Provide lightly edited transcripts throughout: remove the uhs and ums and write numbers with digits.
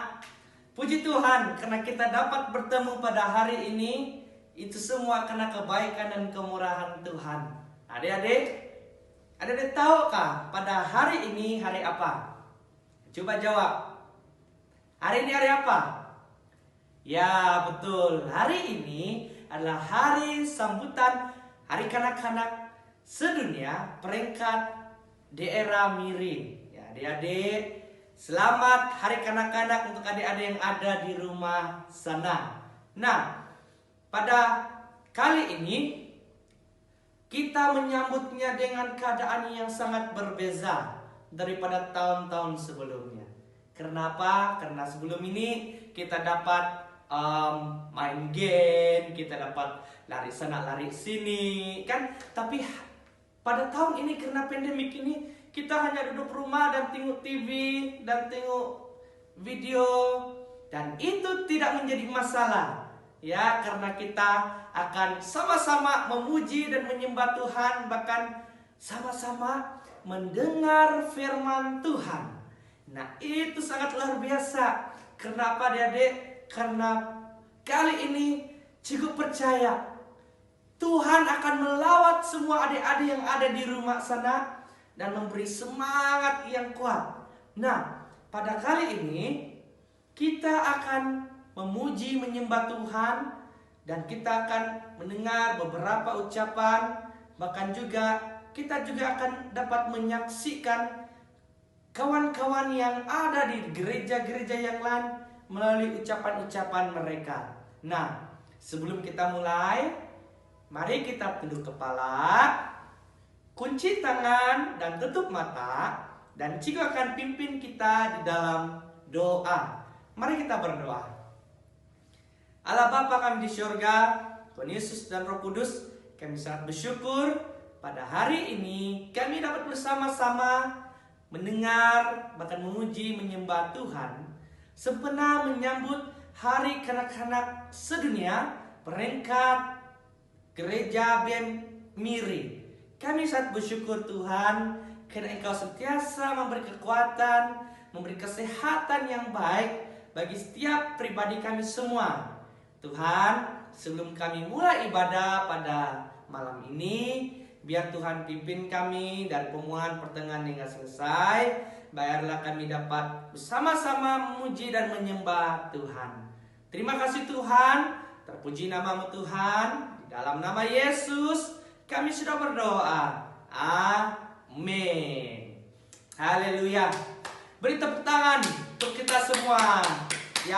anak-anak. Puji Tuhan karena kita dapat bertemu pada hari ini. Itu semua karena kebaikan dan kemurahan Tuhan. Adik-adik tahukah pada hari ini hari apa? Coba jawab. Hari ini hari apa? Ya betul, hari ini adalah hari sambutan Hari Kanak-Kanak Sedunia peringkat daerah Miri. Ya adik-adik, selamat Hari Kanak-Kanak untuk adik-adik yang ada di rumah sana. Nah, pada kali ini kita menyambutnya dengan keadaan yang sangat berbeza daripada tahun-tahun sebelumnya. Kenapa? Karena sebelum ini kita dapat main game, kita dapat lari sana lari sini kan. Tapi pada tahun ini karena pandemik ini kita hanya duduk rumah dan tengok TV dan tengok video, dan itu tidak menjadi masalah ya, karena kita akan sama-sama memuji dan menyembah Tuhan, bahkan sama-sama mendengar firman Tuhan. Nah itu sangat luar biasa. Kenapa adik-adik? Karena kali ini Cikgu percaya Tuhan akan melawat semua adik-adik yang ada di rumah sana dan memberi semangat yang kuat. Nah, pada kali ini kita akan memuji menyembah Tuhan, dan kita akan mendengar beberapa ucapan, bahkan juga kita juga akan dapat menyaksikan kawan-kawan yang ada di gereja-gereja yang lain melalui ucapan-ucapan mereka. Nah, sebelum kita mulai, mari kita tunduk kepala, kunci tangan dan tutup mata, dan Cikgu akan pimpin kita di dalam doa. Mari kita berdoa. Allah Bapa kami di surga, Tuhan Yesus dan Roh Kudus, kami sangat bersyukur pada hari ini kami dapat bersama-sama mendengar, bahkan memuji, menyembah Tuhan, sempena menyambut Hari Kanak-Kanak Sedunia peringkat Gereja BM Miri. Kami sangat bersyukur Tuhan karena Engkau sentiasa memberi kekuatan, memberi kesehatan yang baik bagi setiap pribadi kami semua. Tuhan, sebelum kami mulai ibadah pada malam ini, biar Tuhan pimpin kami dari permulaan pertengahan hingga selesai. Biarlah kami dapat bersama-sama memuji dan menyembah Tuhan. Terima kasih Tuhan, terpuji nama-Mu Tuhan. Di dalam nama Yesus kami sudah berdoa. Amin. Haleluya. Beri tepuk tangan untuk kita semua. Ya,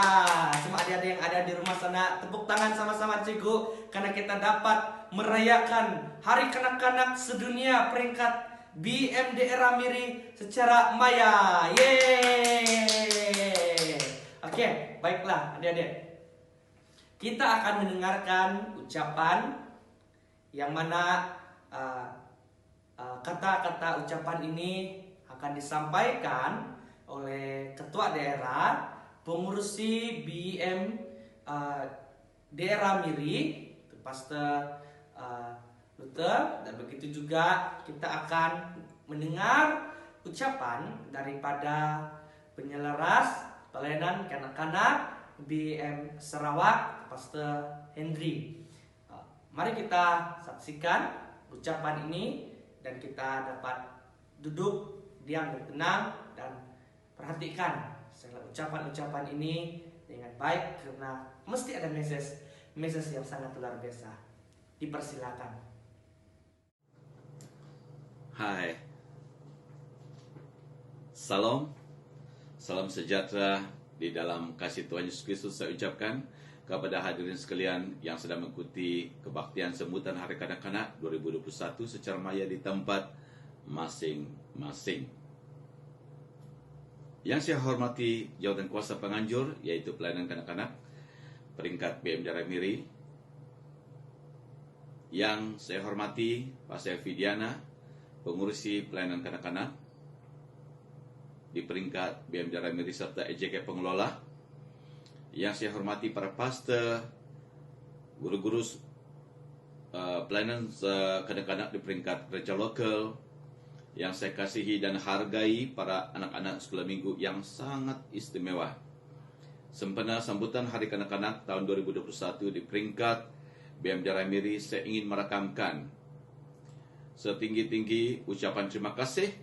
semua adik-adik yang ada di rumah sana, tepuk tangan sama-sama Cikgu, karena kita dapat merayakan Hari Kanak-Kanak Sedunia peringkat BM daerah Miri secara maya. Yeay. Oke, baiklah adik-adik. Kita akan mendengarkan ucapan yang mana kata-kata ucapan ini akan disampaikan oleh ketua daerah, pengurusi BM daerah Miri, Pastor Luther, dan begitu juga kita akan mendengar ucapan daripada penyelaras pelayanan kanak-kanak BM Sarawak, Pastor Henry. Mari kita saksikan ucapan ini dan kita dapat duduk diam dan tenang dan perhatikan segala ucapan-ucapan ini dengan baik, karena mesti ada message yang sangat luar biasa. Dipersilakan. Hai, salam sejahtera di dalam kasih Tuhan Yesus Kristus saya ucapkan kepada hadirin sekalian yang sedang mengikuti kebaktian sambutan Hari Kanak-Kanak 2021 secara maya di tempat masing-masing. Yang saya hormati jawatan kuasa penganjur, yaitu pelayanan kanak-kanak peringkat BM daerah Miri. Yang saya hormati Pastor Fidiana, pengurusi pelayanan kanak-kanak di peringkat BM daerah Miri serta EJK pengelola. Yang saya hormati para pastor, guru-guru pelayanan kanak-kanak di peringkat gereja lokal. Yang saya kasihi dan hargai para anak-anak sekolah minggu yang sangat istimewa. Sempena sambutan Hari Kanak-Kanak tahun 2021 di peringkat BMD Ramiri, saya ingin merakamkan setinggi-tinggi ucapan terima kasih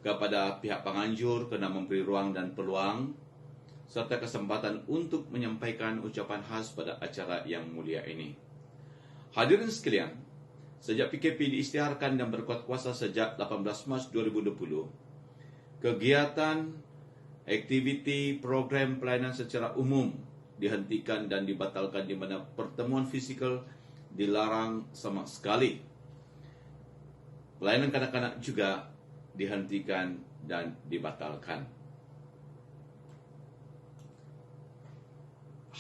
kepada pihak penganjur kerana memberi ruang dan peluang serta kesempatan untuk menyampaikan ucapan khas pada acara yang mulia ini. Hadirin sekalian, sejak PKP diisytiharkan dan berkuat kuasa sejak 18 Mac 2020, kegiatan, aktiviti, program pelayanan secara umum dihentikan dan dibatalkan, di mana pertemuan fizikal dilarang sama sekali. Pelayanan kanak-kanak juga dihentikan dan dibatalkan.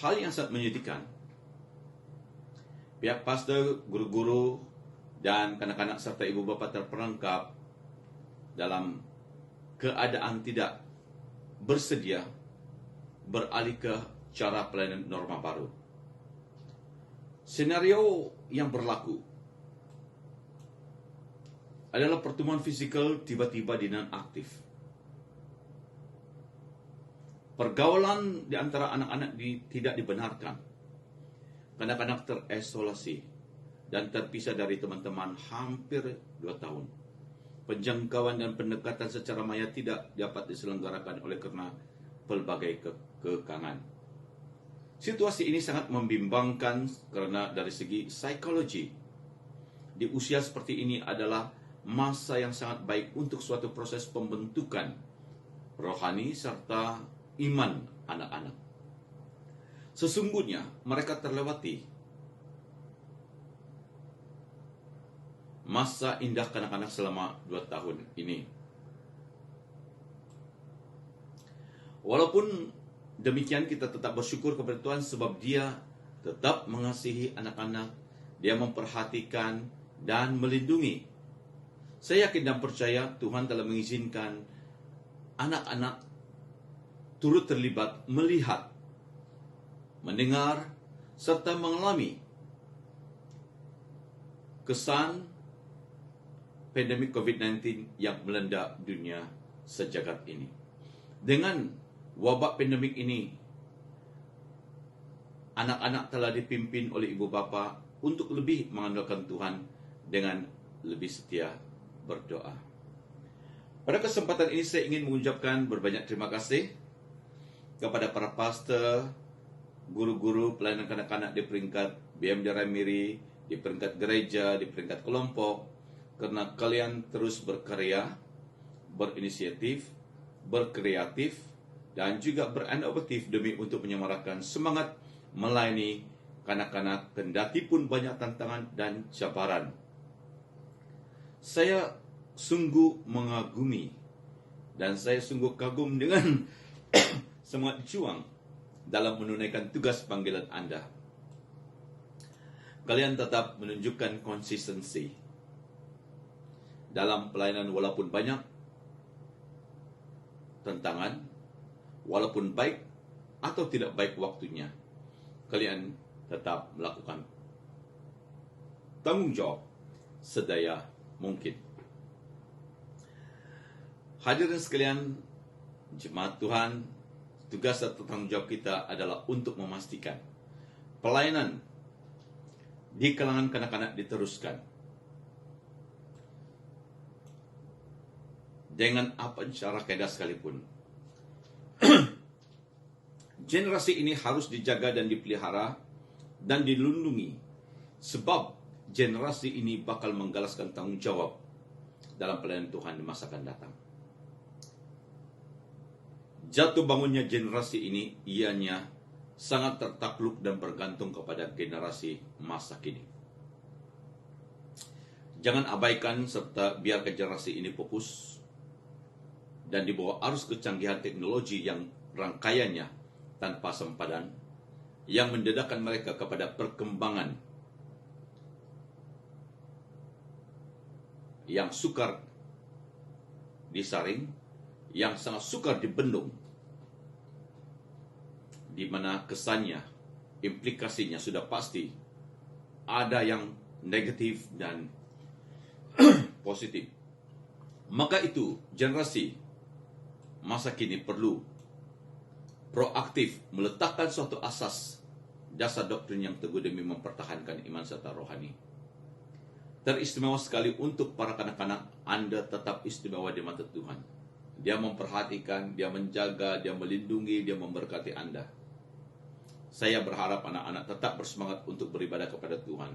Hal yang sangat menyedihkan, pihak pastor, guru-guru, dan kanak-kanak serta ibu bapa terperangkap dalam keadaan tidak bersedia beralih ke cara pelayanan norma baru. Senario yang berlaku adalah pertemuan fizikal tiba-tiba dinonaktif. Pergaulan di antara anak-anak tidak dibenarkan. Kanak-kanak terisolasi dan terpisah dari teman-teman hampir 2 tahun. Penjangkauan dan pendekatan secara maya tidak dapat diselenggarakan oleh kerana pelbagai kekangan. Situasi ini sangat membimbangkan kerana dari segi psikologi, di usia seperti ini adalah masa yang sangat baik untuk suatu proses pembentukan rohani serta iman anak-anak. Sesungguhnya mereka terlewati masa indah kanak-kanak selama 2 tahun ini. Walaupun demikian, kita tetap bersyukur kepada Tuhan sebab Dia tetap mengasihi anak-anak, Dia memperhatikan dan melindungi. Saya yakin dan percaya Tuhan telah mengizinkan anak-anak turut terlibat melihat, mendengar, serta mengalami kesan pandemik COVID-19 yang melanda dunia sejagat ini. Dengan wabak pandemik ini, anak-anak telah dipimpin oleh ibu bapa untuk lebih mengandalkan Tuhan dengan lebih setia berdoa. Pada kesempatan ini saya ingin mengucapkan berbanyak terima kasih kepada para pastor, guru-guru pelayanan kanak-kanak di peringkat BMD Ramiri, di peringkat gereja, di peringkat kelompok, kerana kalian terus berkarya, berinisiatif, berkreatif, dan juga berinovatif demi untuk menyemarakan semangat melayani kanak-kanak kendati pun banyak tantangan dan cabaran. Saya sungguh mengagumi dan saya sungguh kagum dengan semangat juang dalam menunaikan tugas panggilan anda. Kalian tetap menunjukkan konsistensi dalam pelayanan walaupun banyak tantangan, walaupun baik atau tidak baik waktunya. Kalian tetap melakukan tanggung jawab sedaya mungkin. Hadirin sekalian, jemaat Tuhan, tugas atau tanggung jawab kita adalah untuk memastikan pelayanan di kalangan kanak-kanak diteruskan dengan apa cara kaedah sekalipun. Generasi ini harus dijaga dan dipelihara dan dilindungi, sebab generasi ini bakal menggalaskan tanggung jawab dalam pelayanan Tuhan di masa akan datang. Jatuh bangunnya generasi ini ianya sangat tertakluk dan bergantung kepada generasi masa kini. Jangan abaikan serta biarkan generasi ini fokus dan di bawah arus kecanggihan teknologi yang rangkaiannya tanpa sempadan, yang mendedahkan mereka kepada perkembangan yang sukar disaring, yang sangat sukar dibendung, di mana kesannya, implikasinya sudah pasti ada yang negatif dan positif. Maka itu generasi masa kini perlu proaktif meletakkan suatu asas dasar doktrin yang teguh demi mempertahankan iman serta rohani. Teristimewa sekali untuk para kanak-kanak Anda tetap istimewa di mata Tuhan. Dia memperhatikan, dia menjaga, dia melindungi, dia memberkati Anda. Saya berharap anak-anak tetap bersemangat untuk beribadah kepada Tuhan.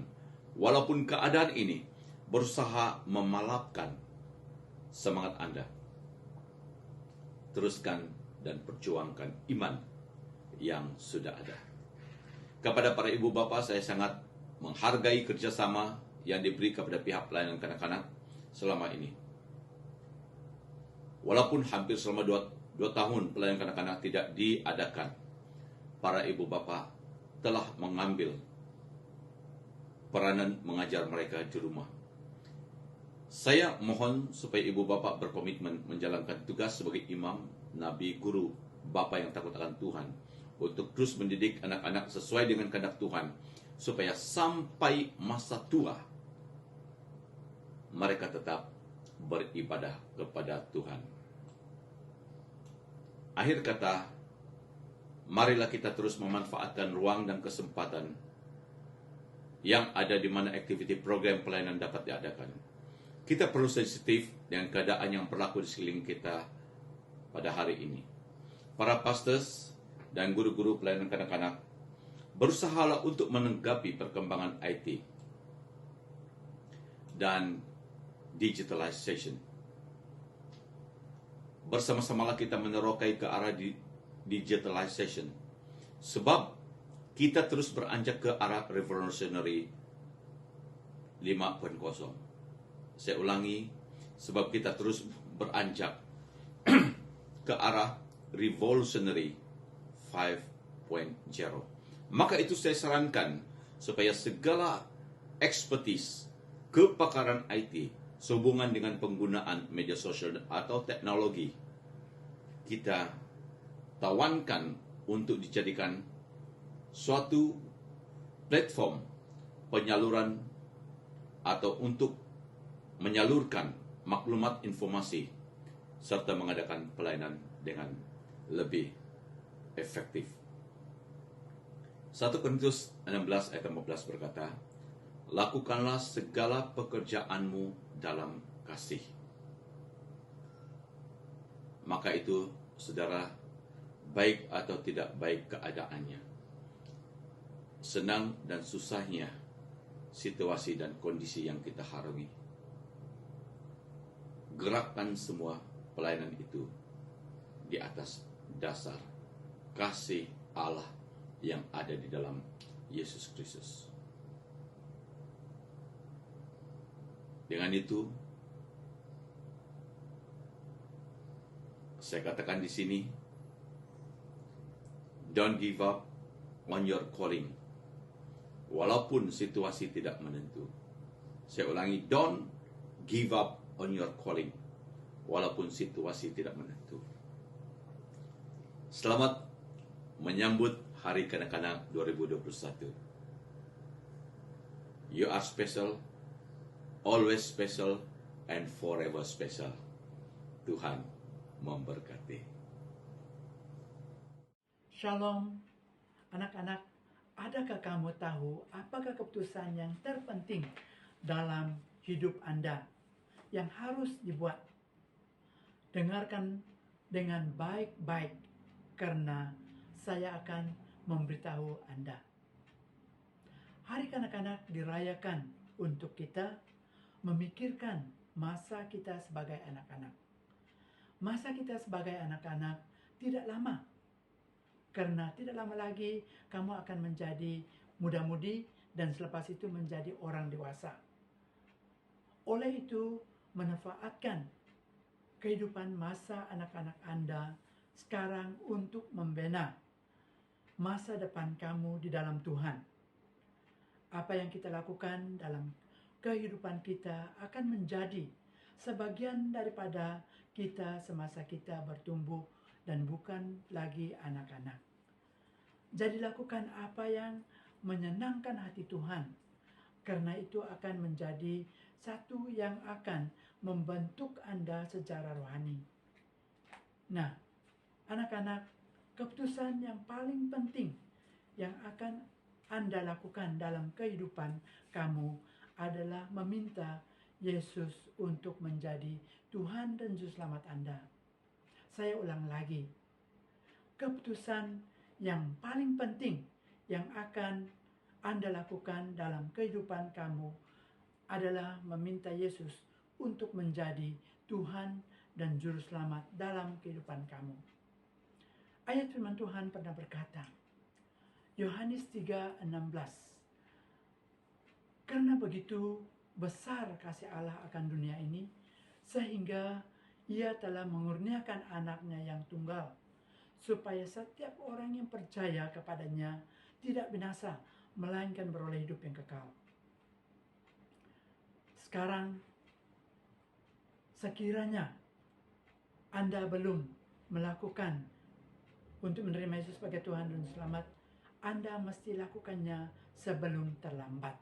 Walaupun keadaan ini berusaha memalapkan semangat Anda. Teruskan dan perjuangkan iman yang sudah ada. Kepada para ibu bapa, saya sangat menghargai kerjasama yang diberi kepada pihak pelayanan kanak-kanak selama ini. Walaupun hampir selama 2 tahun pelayanan kanak-kanak tidak diadakan, para ibu bapa telah mengambil peranan mengajar mereka di rumah. Saya mohon supaya ibu bapa berkomitmen menjalankan tugas sebagai imam, nabi, guru, bapa yang takut akan Tuhan, untuk terus mendidik anak-anak sesuai dengan kehendak Tuhan, supaya sampai masa tua mereka tetap beribadah kepada Tuhan. Akhir kata, marilah kita terus memanfaatkan ruang dan kesempatan yang ada di mana aktiviti program pelayanan dapat diadakan. Kita perlu sensitif dengan keadaan yang berlaku di sekeliling kita pada hari ini. Para pastors dan guru-guru pelayanan kanak-kanak berusahalah untuk menanggapi perkembangan IT dan digitalization. Bersama-samalah kita menerokai ke arah digitalization, sebab kita terus beranjak ke arah revolutionary 5.0. Saya ulangi, sebab kita terus beranjak ke arah revolutionary 5.0. Maka itu saya sarankan supaya segala expertise, kepakaran IT sehubungan dengan penggunaan media sosial atau teknologi, kita tawankan untuk dijadikan suatu platform penyaluran atau untuk menyalurkan maklumat informasi serta mengadakan pelayanan dengan lebih efektif. 1 Korintus 16 ayat 15 berkata, lakukanlah segala pekerjaanmu dalam kasih. Maka itu, saudara, baik atau tidak baik keadaannya, senang dan susahnya situasi dan kondisi yang kita harungi, gerakkan semua pelayanan itu di atas dasar kasih Allah yang ada di dalam Yesus Kristus. Dengan itu, saya katakan di sini, don't give up on your calling, walaupun situasi tidak menentu. Saya ulangi, don't give up on your calling, walaupun situasi tidak menentu. Selamat menyambut Hari Kanak-kanak 2021. You are special, always special, and forever special. Tuhan memberkati. Shalom, anak-anak. Adakah kamu tahu apakah keputusan yang terpenting dalam hidup Anda yang harus dibuat? Dengarkan dengan baik-baik, karena saya akan memberitahu Anda. Hari Kanak-kanak dirayakan untuk kita memikirkan masa kita sebagai anak-anak. Masa kita sebagai anak-anak tidak lama, karena tidak lama lagi kamu akan menjadi muda-mudi dan selepas itu menjadi orang dewasa. Oleh itu, manfaatkan kehidupan masa anak-anak Anda sekarang untuk membina masa depan kamu di dalam Tuhan. Apa yang kita lakukan dalam kehidupan kita akan menjadi sebagian daripada kita semasa kita bertumbuh dan bukan lagi anak-anak. Jadi lakukan apa yang menyenangkan hati Tuhan, karena itu akan menjadi satu yang akan membentuk Anda secara rohani. Nah, anak-anak, keputusan yang paling penting yang akan Anda lakukan dalam kehidupan kamu adalah meminta Yesus untuk menjadi Tuhan dan Juru Selamat Anda. Saya ulang lagi, keputusan yang paling penting yang akan Anda lakukan dalam kehidupan kamu adalah meminta Yesus untuk menjadi Tuhan dan Juru Selamat dalam kehidupan kamu. Ayat firman Tuhan pernah berkata, Yohanes 3:16, karena begitu besar kasih Allah akan dunia ini, sehingga Ia telah mengurniakan anaknya yang tunggal, supaya setiap orang yang percaya kepadanya tidak binasa, melainkan beroleh hidup yang kekal. Sekarang, sekiranya Anda belum melakukan untuk menerima Yesus sebagai Tuhan dan Selamat, Anda mesti lakukannya sebelum terlambat.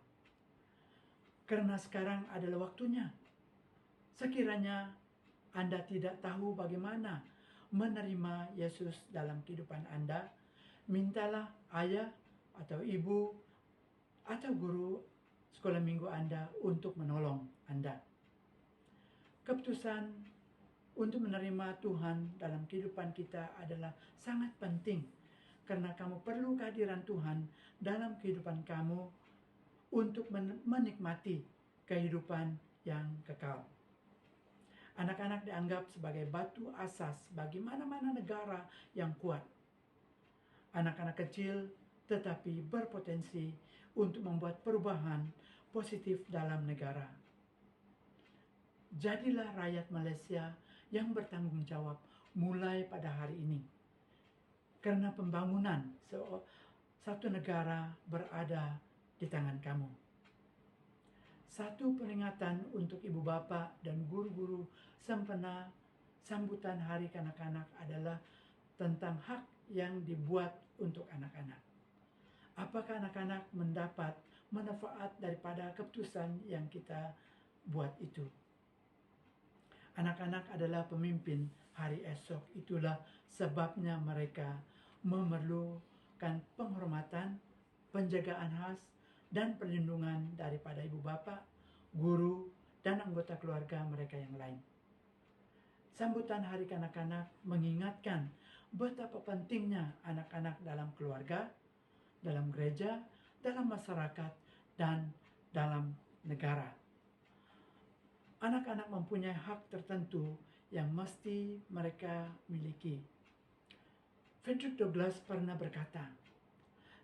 Karena sekarang adalah waktunya. Sekiranya Anda tidak tahu bagaimana menerima Yesus dalam kehidupan Anda, mintalah ayah atau ibu atau guru sekolah minggu Anda untuk menolong Anda. Keputusan untuk menerima Tuhan dalam kehidupan kita adalah sangat penting, karena kamu perlu kehadiran Tuhan dalam kehidupan kamu untuk menikmati kehidupan yang kekal. Anak-anak dianggap sebagai batu asas bagi mana-mana negara yang kuat. Anak-anak kecil tetapi berpotensi untuk membuat perubahan positif dalam negara. Jadilah rakyat Malaysia yang bertanggung jawab mulai pada hari ini. Karena pembangunan satu negara berada di tangan kamu. Satu peringatan untuk ibu bapa dan guru-guru sempena sambutan Hari Kanak-kanak adalah tentang hak yang dibuat untuk anak-anak. Apakah anak-anak mendapat manfaat daripada keputusan yang kita buat itu? Anak-anak adalah pemimpin hari esok. Itulah sebabnya mereka memerlukan penghormatan, penjagaan khas, dan perlindungan daripada ibu bapa, guru, dan anggota keluarga mereka yang lain. Sambutan Hari Kanak-kanak mengingatkan betapa pentingnya anak-anak dalam keluarga, dalam gereja, dalam masyarakat, dan dalam negara. Anak-anak mempunyai hak tertentu yang mesti mereka miliki. Frederick Douglass pernah berkata,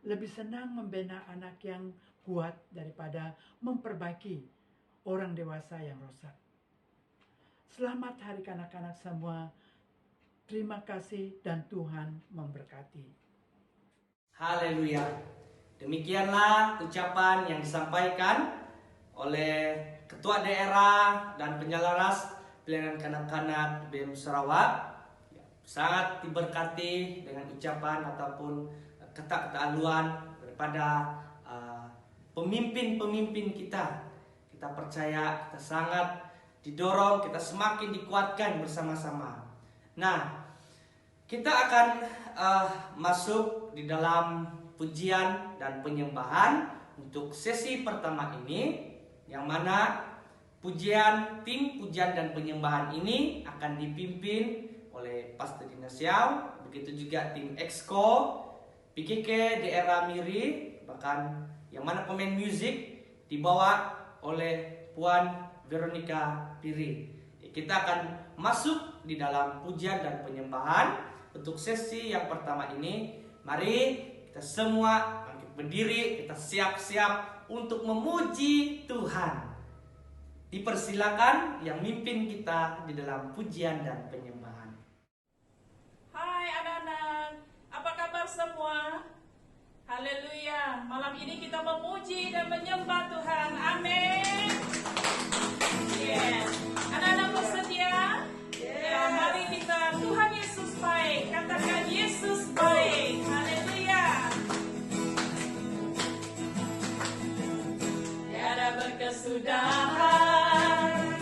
lebih senang membina anak yang kuat daripada memperbaiki orang dewasa yang rosak. Selamat Hari Kanak-kanak semua. Terima kasih dan Tuhan memberkati. Haleluya. Demikianlah ucapan yang disampaikan oleh Ketua Daerah dan Penyelaras Pelayanan Kanak-kanak BEM Sarawak. Sangat diberkati dengan ucapan ataupun kata-kata aluan daripada pemimpin-pemimpin kita. Kita percaya, kita sangat didorong, kita semakin dikuatkan bersama-sama. Nah, kita akan masuk di dalam pujian dan penyembahan untuk sesi pertama ini, yang mana tim pujian dan penyembahan ini akan dipimpin oleh Pastor Dina Siau, begitu juga tim Exco, PKK daerah Miri, bahkan yang mana pemain musik dibawa oleh Puan Veronica Piri. Kita akan masuk di dalam pujian dan penyembahan untuk sesi yang pertama ini. Mari kita semua bangkit berdiri, kita siap-siap untuk memuji Tuhan. Dipersilakan yang mimpin kita di dalam pujian dan penyembahan. Hai anak-anak, apa kabar semua? Haleluya, malam ini kita memuji dan menyembah Tuhan. Amin. Yes. Anak-anak bersedia? Ya, mari kita, Tuhan Yesus baik. Katakan Yesus baik. Haleluya. Tiada berkesudahan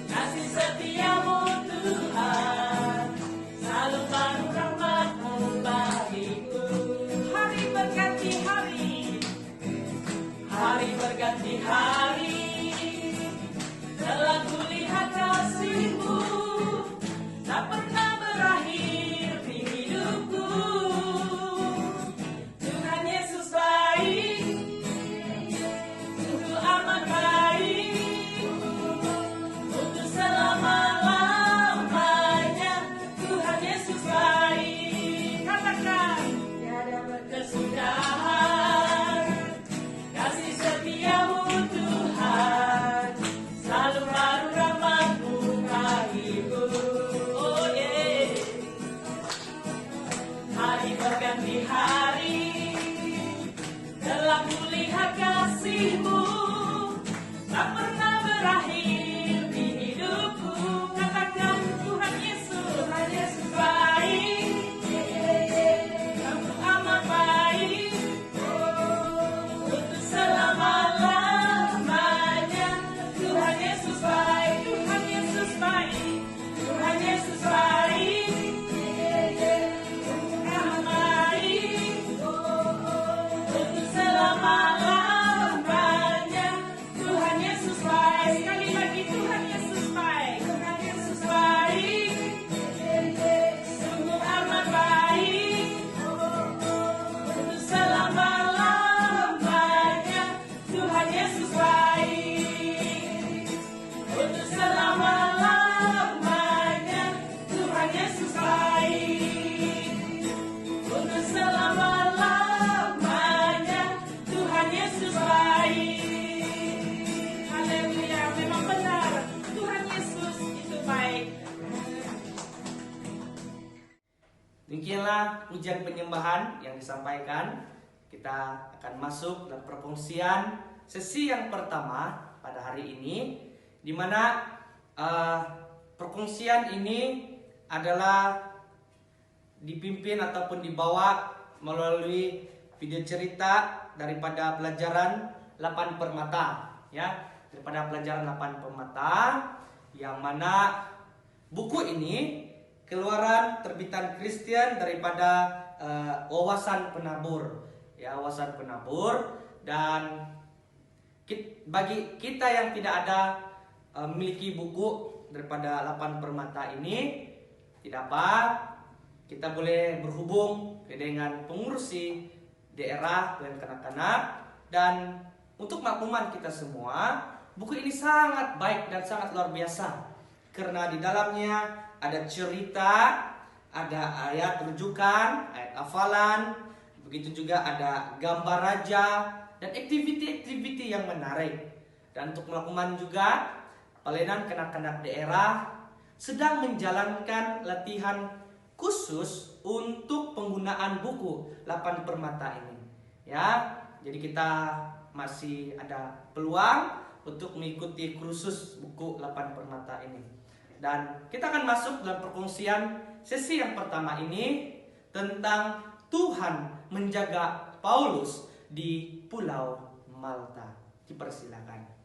kasih setiamu Tuhan, selalu baru rahmat-Mu. Hari berganti hari, telah kulihat kasih-Mu, tak pernah berakhir di hidupku. Tuhan Yesus baik, sungguh amat baik, untuk selama-lamanya. Tuhan Yesus baik. Katakan, tiada berkesudahan kasih setiamu Tuhan, selalu baru rahmat-Mu bagiku. Oh yeah. Hari berganti hari, telah kulihat kasih-Mu, tak pernah berakhir di hidupku. Katakan, Tuhan Yesus baik, sungguh amat baik, untuk selama-lamanya. Tuhan Yesus baik, Tuhan Yesus baik, Tuhan Yesus baik, sungguh amat baik, untuk selama-lamanya. Tuhan Yesus baik. Sekali lagi, Tuhan Yesus baik, Tuhan Yesus baik, sungguh amat baik, untuk selama-lamanya. Tuhan Yesus baik, untuk selama-lamanya. Tuhan Yesus baik, untuk selama-lamanya. Tuhan Yesus baik. Haleluya, memang benar, Tuhan Yesus itu baik. Demikianlah pujian penyembahan yang disampaikan. Kita akan masuk dalam perkongsian sesi yang pertama pada hari ini, di mana perkongsian ini adalah dipimpin ataupun dibawa melalui video cerita daripada pelajaran 8 Permata, ya, daripada pelajaran 8 Permata, yang mana buku ini keluaran terbitan Kristen daripada Wawasan Penabur, ya, Wawasan Penabur. Dan bagi kita yang tidak ada memiliki buku daripada 8 Permata ini, tidak apa, kita boleh berhubung dengan pengurusi daerah dan kanak-kanak. Dan untuk makluman kita semua, buku ini sangat baik dan sangat luar biasa, karena di dalamnya ada cerita, ada ayat rujukan, ayat hafalan, begitu juga ada gambar raja dan aktiviti-aktiviti yang menarik. Dan untuk makluman juga, pelayanan kanak-kanak daerah sedang menjalankan latihan khusus untuk penggunaan buku 8 Permata ini, ya. Jadi kita masih ada peluang untuk mengikuti kursus buku 8 Permata ini. Dan kita akan masuk dalam perkongsian sesi yang pertama ini tentang Tuhan menjaga Paulus di Pulau Malta. Dipersilakan.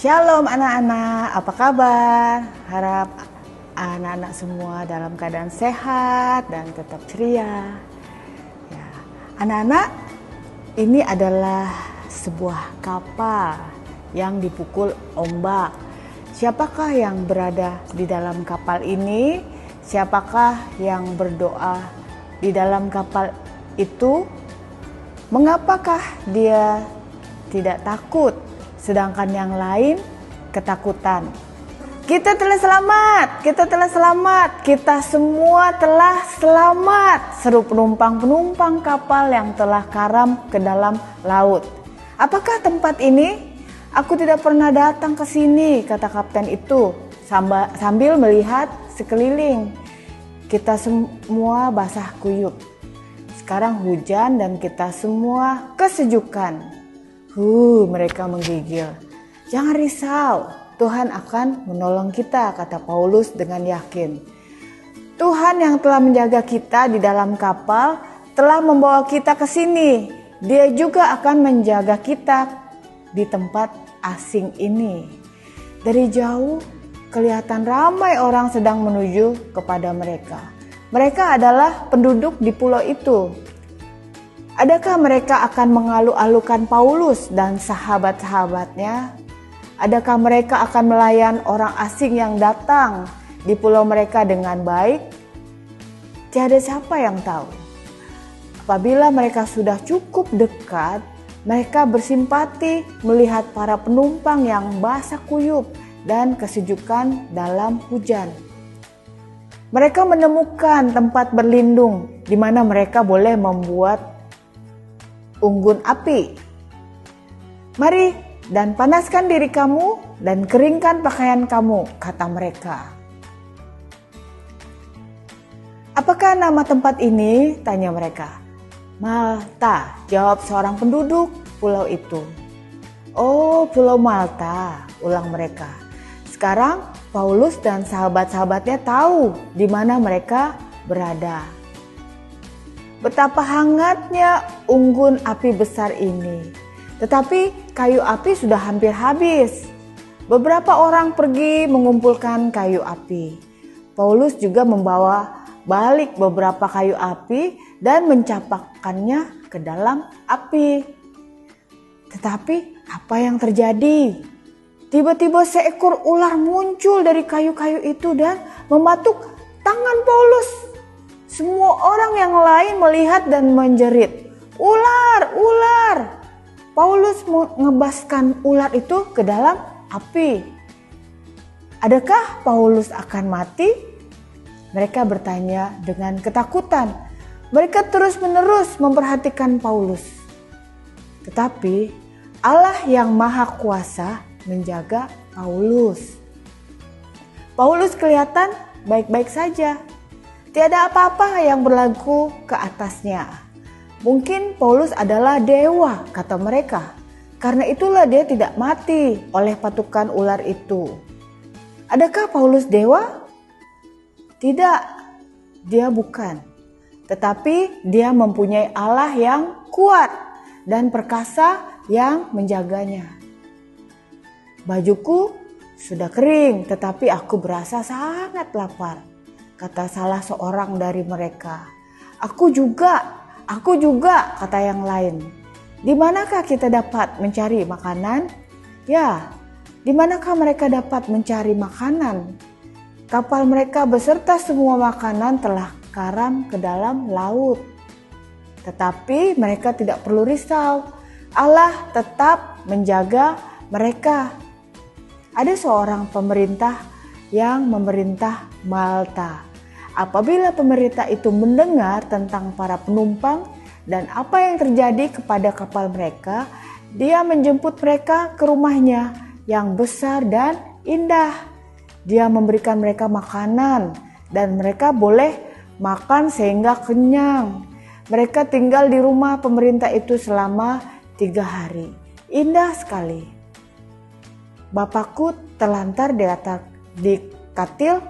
Shalom anak-anak, apa kabar? Harap anak-anak semua dalam keadaan sehat dan tetap ceria. Ya, anak-anak, ini adalah sebuah kapal yang dipukul ombak. Siapakah yang berada di dalam kapal ini? Siapakah yang berdoa di dalam kapal itu? Mengapakah dia tidak takut, sedangkan yang lain ketakutan? Kita telah selamat, kita semua telah selamat, seru penumpang-penumpang kapal yang telah karam ke dalam laut. Apakah tempat ini? Aku tidak pernah datang ke sini, kata kapten itu sambil melihat sekeliling. Kita semua basah kuyup. Sekarang hujan dan kita semua kesejukan. Mereka menggigil. Jangan risau, Tuhan akan menolong kita, kata Paulus dengan yakin. Tuhan yang telah menjaga kita di dalam kapal telah membawa kita ke sini. Dia juga akan menjaga kita di tempat asing ini. Dari jauh kelihatan ramai orang sedang menuju kepada mereka. Mereka adalah penduduk di pulau itu. Adakah mereka akan mengalu-alukan Paulus dan sahabat-sahabatnya? Adakah mereka akan melayan orang asing yang datang di pulau mereka dengan baik? Tiada siapa yang tahu. Apabila mereka sudah cukup dekat, mereka bersimpati melihat para penumpang yang basah kuyup dan kesejukan dalam hujan. Mereka menemukan tempat berlindung di mana mereka boleh membuat unggun api. Mari dan panaskan diri kamu dan keringkan pakaian kamu, kata mereka. Apakah nama tempat ini? Tanya mereka. Malta, jawab seorang penduduk pulau itu. Oh, Pulau Malta, ulang mereka. Sekarang Paulus dan sahabat-sahabatnya tahu di mana mereka berada. Betapa hangatnya unggun api besar ini. Tetapi kayu api sudah hampir habis. Beberapa orang pergi mengumpulkan kayu api. Paulus juga membawa balik beberapa kayu api dan mencampakkannya ke dalam api. Tetapi apa yang terjadi? Tiba-tiba seekor ular muncul dari kayu-kayu itu dan mematuk tangan Paulus. Semua orang yang lain melihat dan menjerit, "Ular, ular!" Paulus mengebaskan ular itu ke dalam api. Adakah Paulus akan mati? Mereka bertanya dengan ketakutan. Mereka terus-menerus memperhatikan Paulus. Tetapi Allah yang Maha Kuasa menjaga Paulus. Paulus kelihatan baik-baik saja. Tiada apa-apa yang berlaku ke atasnya. Mungkin Paulus adalah dewa, kata mereka. Karena itulah dia tidak mati oleh patukan ular itu. Adakah Paulus dewa? Tidak, dia bukan. Tetapi dia mempunyai Allah yang kuat dan perkasa yang menjaganya. Bajuku sudah kering, tetapi aku berasa sangat lapar, kata salah seorang dari mereka. Aku juga, kata yang lain. Di manakah kita dapat mencari makanan? Ya, di manakah mereka dapat mencari makanan? Kapal mereka beserta semua makanan telah karam ke dalam laut. Tetapi mereka tidak perlu risau. Allah tetap menjaga mereka. Ada seorang pemerintah yang memerintah Malta. Apabila pemerintah itu mendengar tentang para penumpang dan apa yang terjadi kepada kapal mereka, dia menjemput mereka ke rumahnya yang besar dan indah. Dia memberikan mereka makanan dan mereka boleh makan sehingga kenyang. Mereka tinggal di rumah pemerintah itu selama 3 hari. Indah sekali. Bapakku terlantar di katil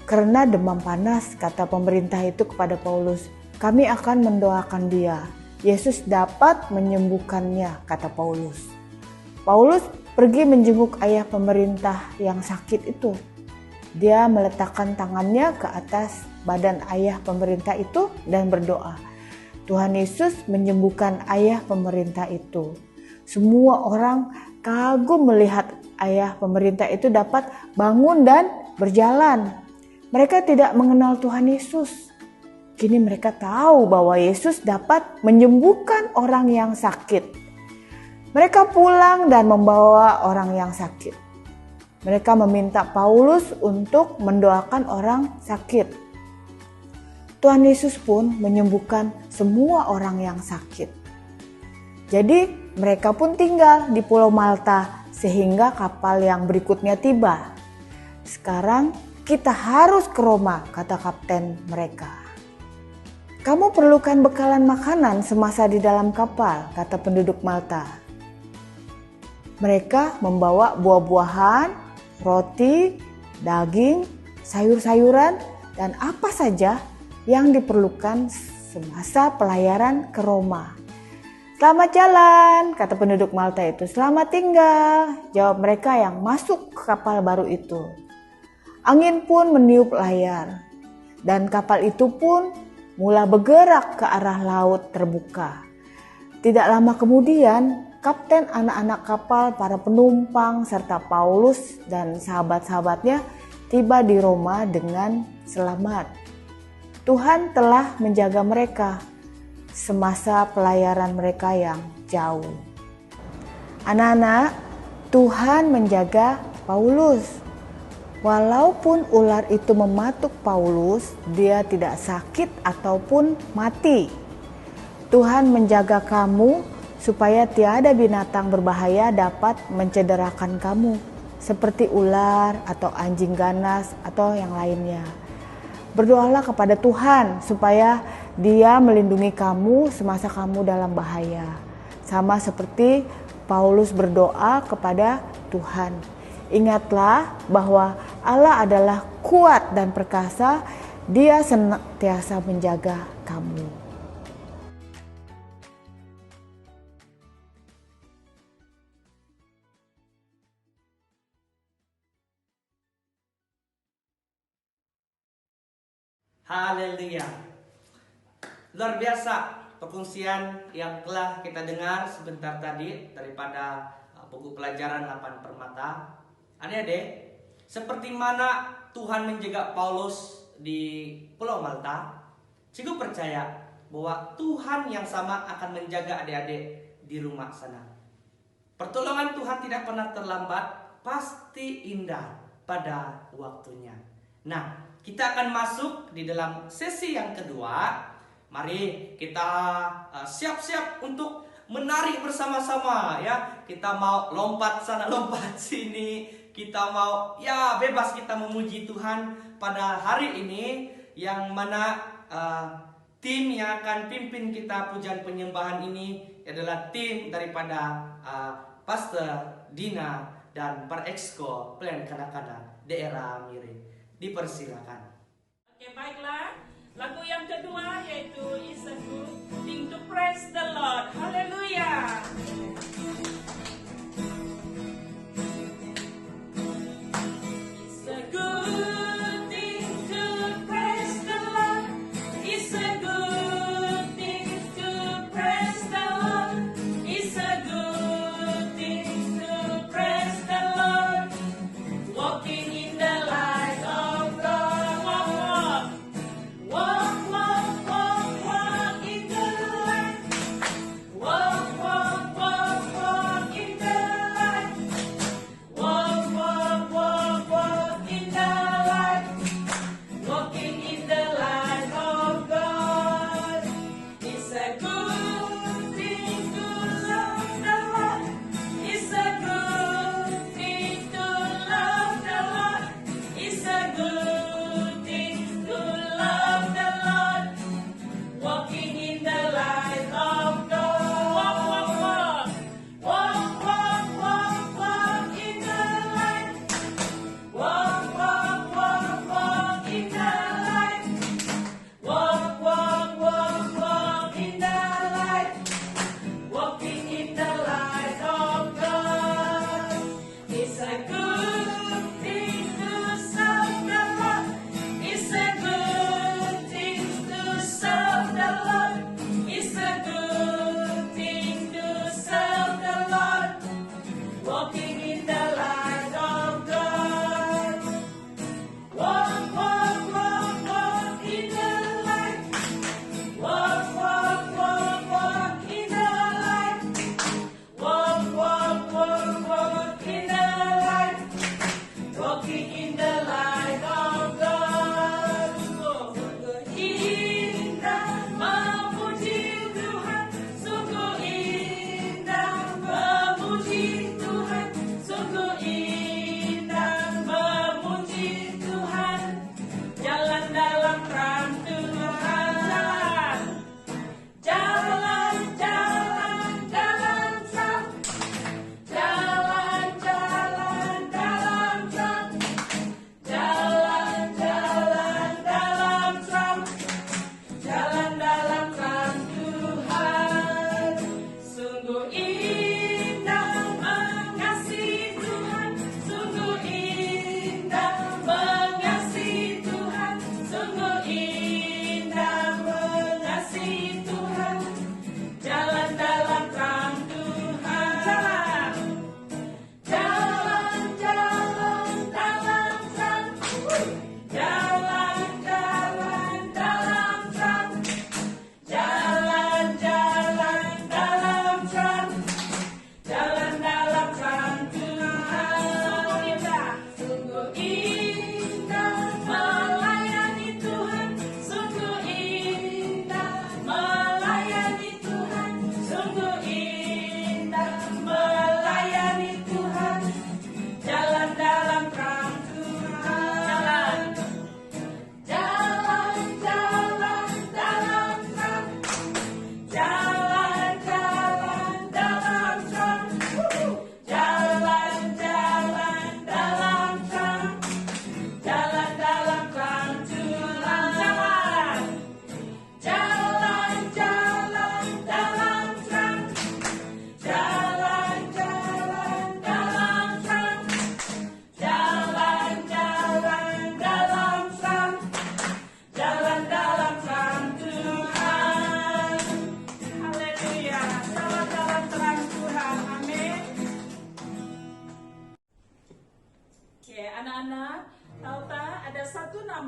karena demam panas, kata pemerintah itu kepada Paulus. Kami akan mendoakan dia. Yesus dapat menyembuhkannya, kata Paulus. Paulus pergi menjenguk ayah pemerintah yang sakit itu. Dia meletakkan tangannya ke atas badan ayah pemerintah itu dan berdoa. Tuhan Yesus menyembuhkan ayah pemerintah itu. Semua orang kagum melihat ayah pemerintah itu dapat bangun dan berjalan. Mereka tidak mengenal Tuhan Yesus. Kini mereka tahu bahwa Yesus dapat menyembuhkan orang yang sakit. Mereka pulang dan membawa orang yang sakit. Mereka meminta Paulus untuk mendoakan orang sakit. Tuhan Yesus pun menyembuhkan semua orang yang sakit. Jadi mereka pun tinggal di Pulau Malta sehingga kapal yang berikutnya tiba. Sekarang kita harus ke Roma, kata kapten mereka. Kamu perlukan bekalan makanan semasa di dalam kapal, kata penduduk Malta. Mereka membawa buah-buahan, roti, daging, sayur-sayuran, dan apa saja yang diperlukan semasa pelayaran ke Roma. Selamat jalan, kata penduduk Malta itu. Selamat tinggal, jawab mereka yang masuk ke kapal baru itu. Angin pun meniup layar. dan kapal itu pun mulai bergerak ke arah laut terbuka. Tidak lama kemudian, kapten, anak-anak kapal, para penumpang, serta Paulus dan sahabat-sahabatnya tiba di Roma dengan selamat. Tuhan telah menjaga mereka semasa pelayaran mereka yang jauh. Anak-anak, Tuhan menjaga Paulus. Walaupun ular itu mematuk Paulus, dia tidak sakit ataupun mati. Tuhan menjaga kamu supaya tiada binatang berbahaya dapat mencederakan kamu, seperti ular atau anjing ganas atau yang lainnya. Berdoalah kepada Tuhan supaya Dia melindungi kamu semasa kamu dalam bahaya. Sama seperti Paulus berdoa kepada Tuhan. Ingatlah bahwa Allah adalah kuat dan perkasa, Dia senantiasa menjaga kamu. Haleluya. Luar biasa perkongsian yang telah kita dengar sebentar tadi daripada buku pelajaran 8 Permata. Adik-adik, seperti mana Tuhan menjaga Paulus di Pulau Malta, cikgu percaya bahwa Tuhan yang sama akan menjaga adik-adik di rumah sana. Pertolongan Tuhan tidak pernah terlambat, pasti indah pada waktunya. Nah, kita akan masuk di dalam sesi yang kedua. Mari kita siap-siap untuk menari bersama-sama ya. Kita mau lompat sana, lompat sini. Kita mau bebas kita memuji Tuhan pada hari ini, yang mana tim yang akan pimpin kita pujian penyembahan ini adalah tim daripada Pastor Dina dan para exco Plan Kanak-kanak daerah Miri. Dipersilakan. Oke, baiklah. Lagu yang kedua yaitu It's a Good Thing to Praise the Lord. Haleluya. It's a good thing to praise the Lord. It's a good thing to praise the Lord. It's a good thing to praise the Lord. Walking in the light of God. Walk, walk, walk, walk, walk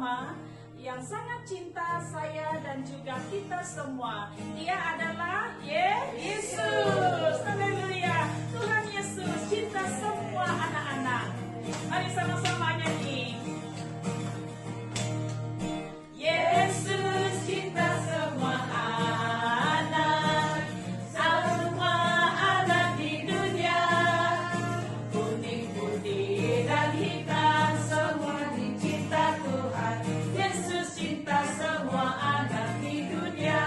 bersama yang sangat cinta saya dan juga kita semua. Dia adalah Yesus. Haleluya. Tuhan Yesus cinta semua anak-anak. Mari sama-sama nyanyi. Yesus cinta semua anak, semua anak di dunia. Kuning, putih, dan hitam, semua dicinta Tuhan. Yesus cinta semua anak di dunia.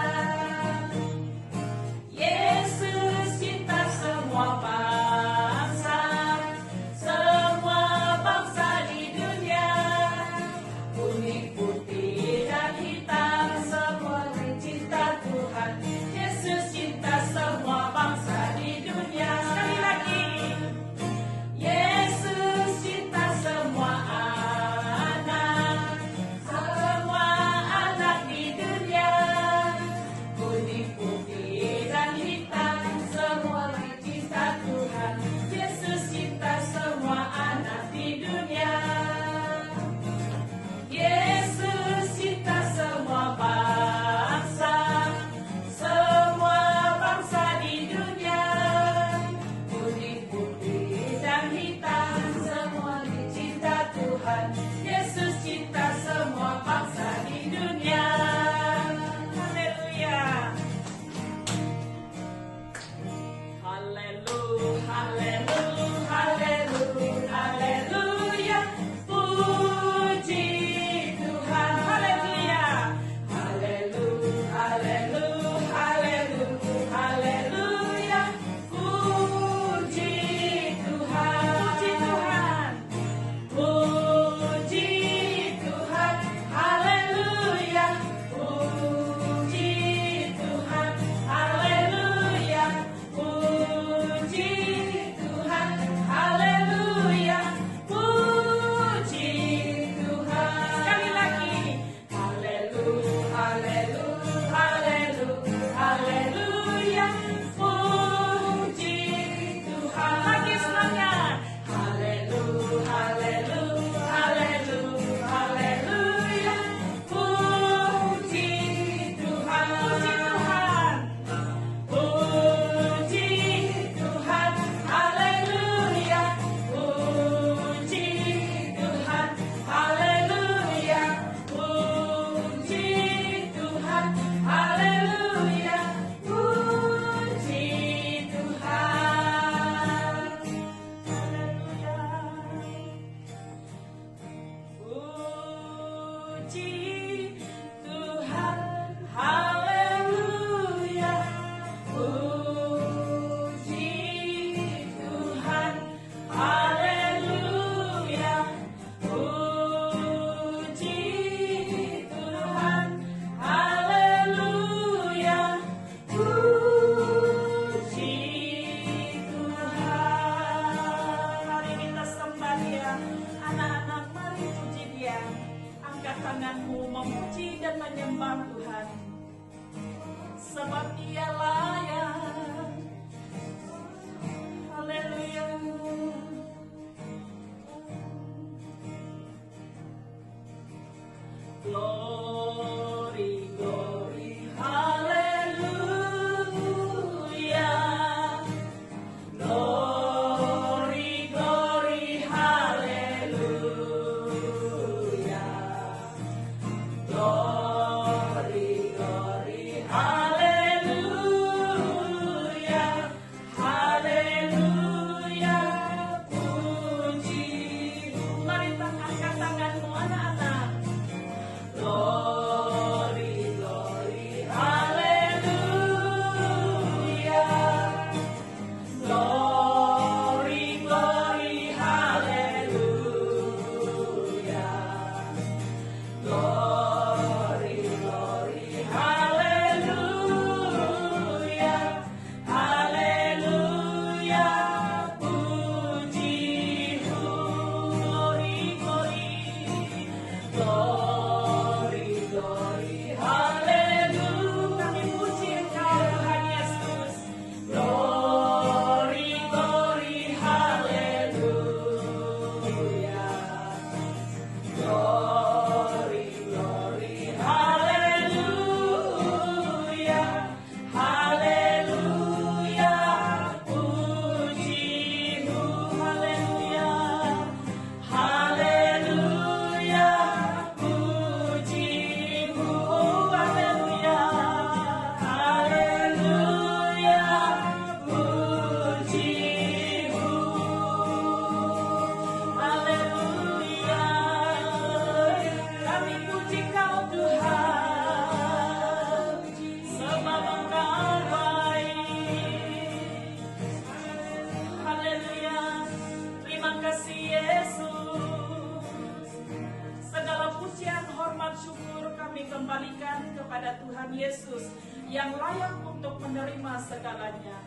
yang layak untuk menerima segalanya.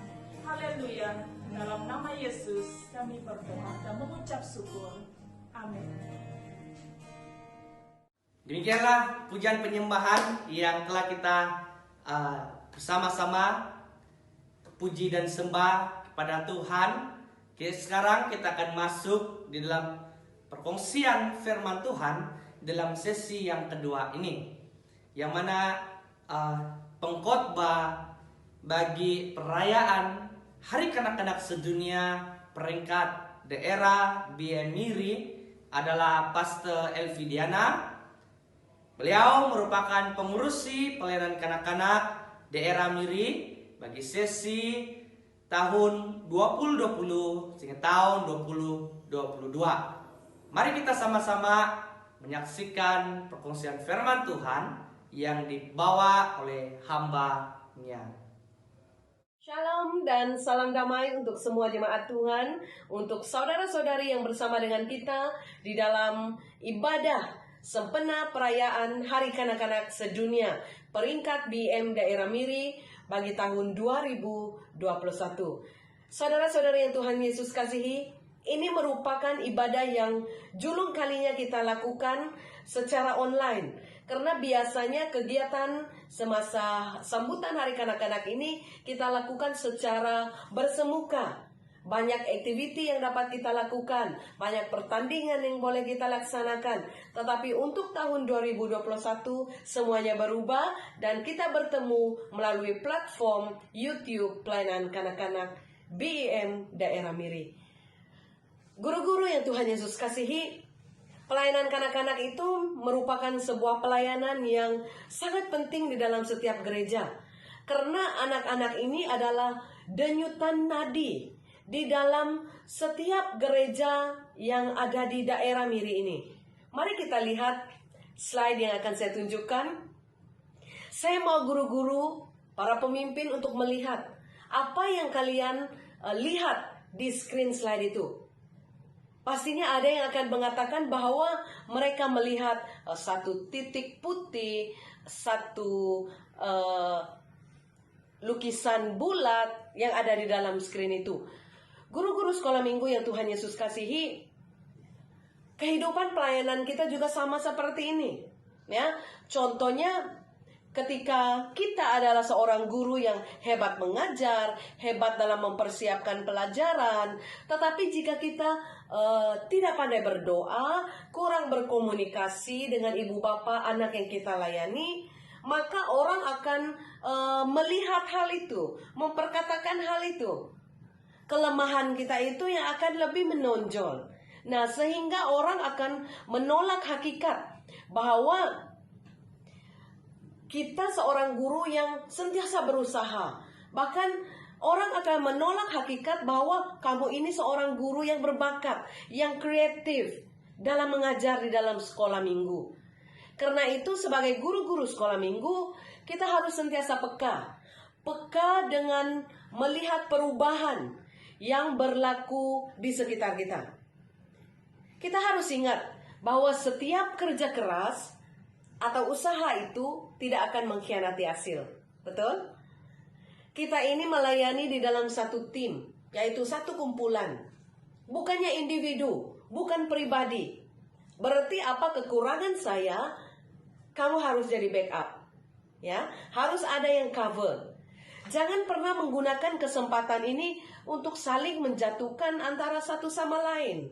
Haleluya. Dalam nama Yesus kami berdoa dan mengucap syukur. Amin. Demikianlah pujian penyembahan yang telah kita bersama-sama puji dan sembah kepada Tuhan. Oke, sekarang kita akan masuk di dalam perkongsian firman Tuhan dalam sesi yang kedua ini, yang mana pengkhotbah bagi perayaan Hari Kanak-kanak Sedunia peringkat daerah BM Miri adalah Pastor Elvi Diana. Beliau merupakan pengurusi pelayanan kanak-kanak daerah Miri bagi sesi tahun 2020 hingga tahun 2022. Mari kita sama-sama menyaksikan perkongsian firman Tuhan yang dibawa oleh hamba-Nya. Shalom dan salam damai untuk semua jemaat Tuhan, untuk saudara-saudari yang bersama dengan kita di dalam ibadah sempena perayaan Hari Kanak-kanak Sedunia peringkat BM Daerah Miri bagi tahun 2021. Saudara-saudari yang Tuhan Yesus kasihi, ini merupakan ibadah yang julung kalinya kita lakukan secara online. Karena biasanya kegiatan semasa sambutan Hari Kanak-kanak ini kita lakukan secara bersemuka. Banyak aktiviti yang dapat kita lakukan, banyak pertandingan yang boleh kita laksanakan. Tetapi untuk tahun 2021 semuanya berubah dan kita bertemu melalui platform YouTube pelayanan kanak-kanak BEM Daerah Miri. Guru-guru yang Tuhan Yesus kasihi, pelayanan kanak-kanak itu merupakan sebuah pelayanan yang sangat penting di dalam setiap gereja. Karena anak-anak ini adalah denyutan nadi di dalam setiap gereja yang ada di daerah Miri ini. Mari kita lihat slide yang akan saya tunjukkan. Saya mau guru-guru, para pemimpin untuk melihat apa yang kalian lihat di screen slide itu. Pastinya ada yang akan mengatakan bahwa mereka melihat satu titik putih, satu lukisan bulat yang ada di dalam screen itu. Guru-guru sekolah minggu yang Tuhan Yesus kasihi, kehidupan pelayanan kita juga sama seperti ini. Ya, contohnya ketika kita adalah seorang guru yang hebat mengajar, hebat dalam mempersiapkan pelajaran, tetapi jika kita tidak pandai berdoa, kurang berkomunikasi dengan ibu bapa anak yang kita layani, maka orang akan melihat hal itu, memperkatakan hal itu. Kelemahan kita itu yang akan lebih menonjol. Nah, sehingga orang akan menolak hakikat bahwa kita seorang guru yang sentiasa berusaha. Bahkan orang akan menolak hakikat bahwa kamu ini seorang guru yang berbakat, yang kreatif dalam mengajar di dalam sekolah minggu. Karena itu sebagai guru-guru sekolah minggu, kita harus sentiasa peka. Peka dengan melihat perubahan yang berlaku di sekitar kita. Kita harus ingat bahwa setiap kerja keras atau usaha itu tidak akan mengkhianati hasil. Betul? Kita ini melayani di dalam satu tim, yaitu satu kumpulan. Bukannya individu, bukan pribadi. Berarti apa kekurangan saya, kamu harus jadi backup. Ya, harus ada yang cover. Jangan pernah menggunakan kesempatan ini untuk saling menjatuhkan antara satu sama lain.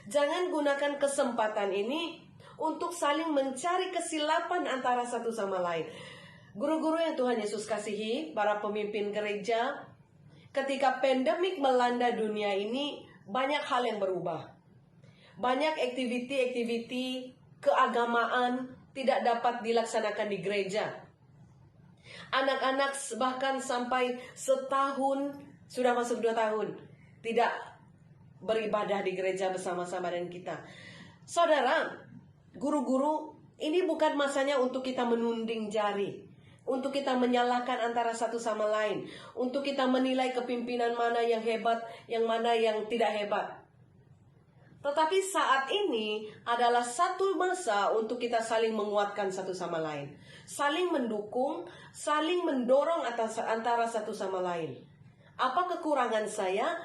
Jangan gunakan kesempatan ini untuk saling mencari kesilapan antara satu sama lain. Guru-guru yang Tuhan Yesus kasihi, para pemimpin gereja, ketika pandemik melanda dunia ini, banyak hal yang berubah. Banyak aktiviti-aktiviti keagamaan tidak dapat dilaksanakan di gereja. Anak-anak bahkan sampai setahun, sudah masuk 2 tahun, tidak beribadah di gereja bersama-sama dengan kita. Saudara, guru-guru, ini bukan masanya untuk kita menunding jari, untuk kita menyalahkan antara satu sama lain, untuk kita menilai kepimpinan mana yang hebat, yang mana yang tidak hebat. Tetapi saat ini adalah satu masa untuk kita saling menguatkan satu sama lain. saling mendukung, saling mendorong antara satu sama lain. Apa kekurangan saya,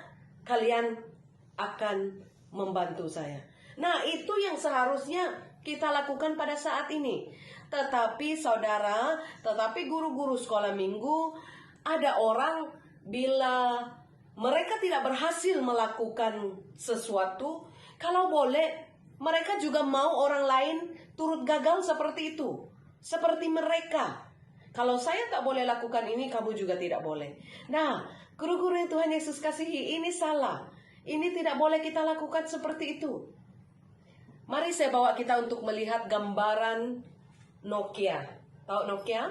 kalian akan membantu saya. Nah, itu yang seharusnya kita lakukan pada saat ini. Tetapi saudara, guru-guru sekolah minggu, ada orang bila mereka tidak berhasil melakukan sesuatu, kalau boleh mereka juga mau orang lain turut gagal seperti itu. Seperti mereka. Kalau saya tak boleh lakukan ini, kamu juga tidak boleh. Nah, guru-guru yang Tuhan Yesus kasihi, ini salah. Ini tidak boleh kita lakukan seperti itu. Mari saya bawa kita untuk melihat gambaran Nokia. Tahu Nokia?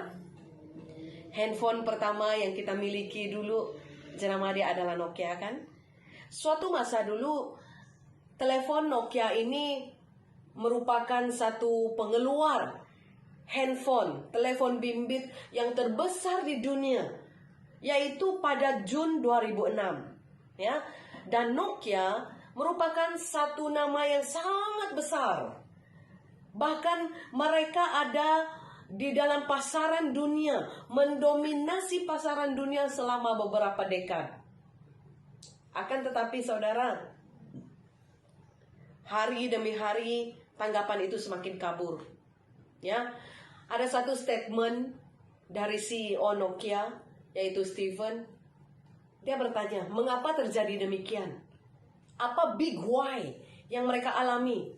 Handphone pertama yang kita miliki dulu, jenama dia adalah Nokia kan? Suatu masa dulu, telepon Nokia ini merupakan satu pengeluar handphone, telepon bimbit yang terbesar di dunia, yaitu pada Jun 2006. Ya, dan Nokia merupakan satu nama yang sangat besar. Bahkan mereka ada di dalam pasaran dunia, mendominasi pasaran dunia selama beberapa dekade. Akan tetapi saudara, hari demi hari tanggapan itu semakin kabur. Ya, ada satu statement dari CEO Nokia, yaitu Steven. Dia bertanya, mengapa terjadi demikian? Apa big why yang mereka alami?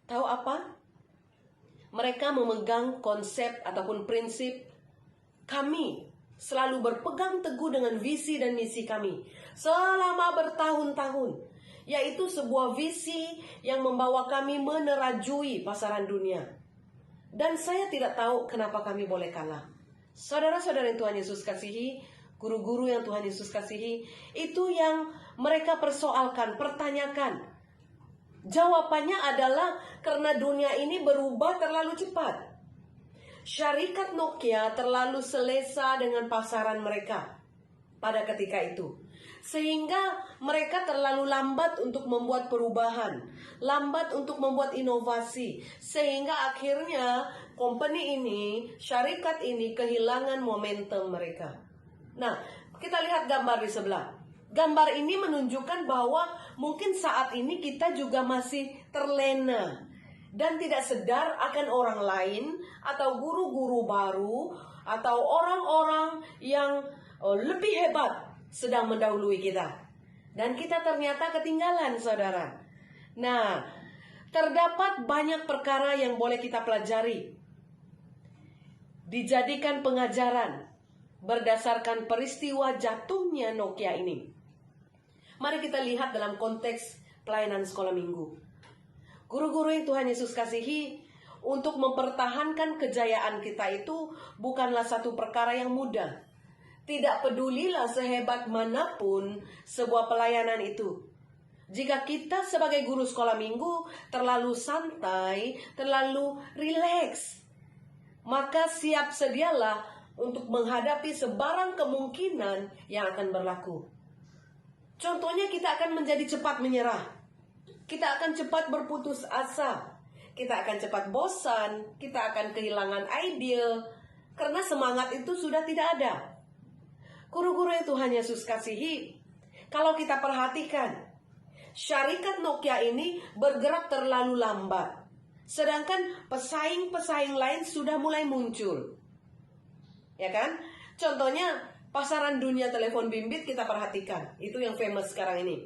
Tahu apa? Mereka memegang konsep ataupun prinsip, kami selalu berpegang teguh dengan visi dan misi kami selama bertahun-tahun, yaitu sebuah visi yang membawa kami menerajui pasaran dunia. Dan saya tidak tahu kenapa kami boleh kalah. Saudara-saudara yang Tuhan Yesus kasihi, guru-guru yang Tuhan Yesus kasihi, itu yang mereka persoalkan, pertanyakan. Jawabannya adalah karena dunia ini berubah terlalu cepat. Syarikat Nokia terlalu selesa dengan pasaran mereka pada ketika itu, sehingga mereka terlalu lambat untuk membuat perubahan, lambat untuk membuat inovasi, sehingga akhirnya company ini, syarikat ini kehilangan momentum mereka. Nah, kita lihat gambar di sebelah. Gambar ini menunjukkan bahwa mungkin saat ini kita juga masih terlena dan tidak sadar akan orang lain atau guru-guru baru atau orang-orang yang lebih hebat sedang mendahului kita. Dan kita ternyata ketinggalan, saudara. Nah, terdapat banyak perkara yang boleh kita pelajari, dijadikan pengajaran berdasarkan peristiwa jatuhnya Nokia ini. Mari kita lihat dalam konteks pelayanan sekolah minggu. Guru-guru yang Tuhan Yesus kasihi, untuk mempertahankan kejayaan kita itu bukanlah satu perkara yang mudah. Tidak pedulilah sehebat manapun sebuah pelayanan itu. Jika kita sebagai guru sekolah minggu terlalu santai, terlalu rileks, maka siap sedialah untuk menghadapi sebarang kemungkinan yang akan berlaku. Contohnya, kita akan menjadi cepat menyerah. Kita akan cepat berputus asa. Kita akan cepat bosan. Kita akan kehilangan ide karena semangat itu sudah tidak ada. Guru-guru yang Tuhan Yesus kasihi, kalau kita perhatikan, syarikat Nokia ini bergerak terlalu lambat, sedangkan pesaing-pesaing lain sudah mulai muncul. Ya kan? Contohnya, pasaran dunia telepon bimbit kita perhatikan. Itu yang famous sekarang ini.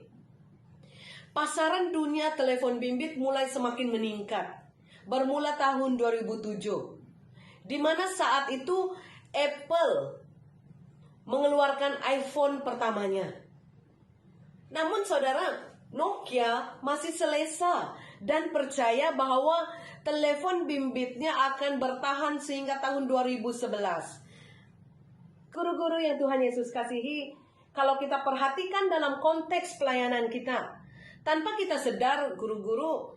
Pasaran dunia telepon bimbit mulai semakin meningkat. Bermula tahun 2007. Di mana saat itu Apple mengeluarkan iPhone pertamanya. Namun saudara, Nokia masih selesa dan percaya bahwa telepon bimbitnya akan bertahan sehingga tahun 2011. Guru-guru yang Tuhan Yesus kasihi, kalau kita perhatikan dalam konteks pelayanan kita, tanpa kita sadar, guru-guru,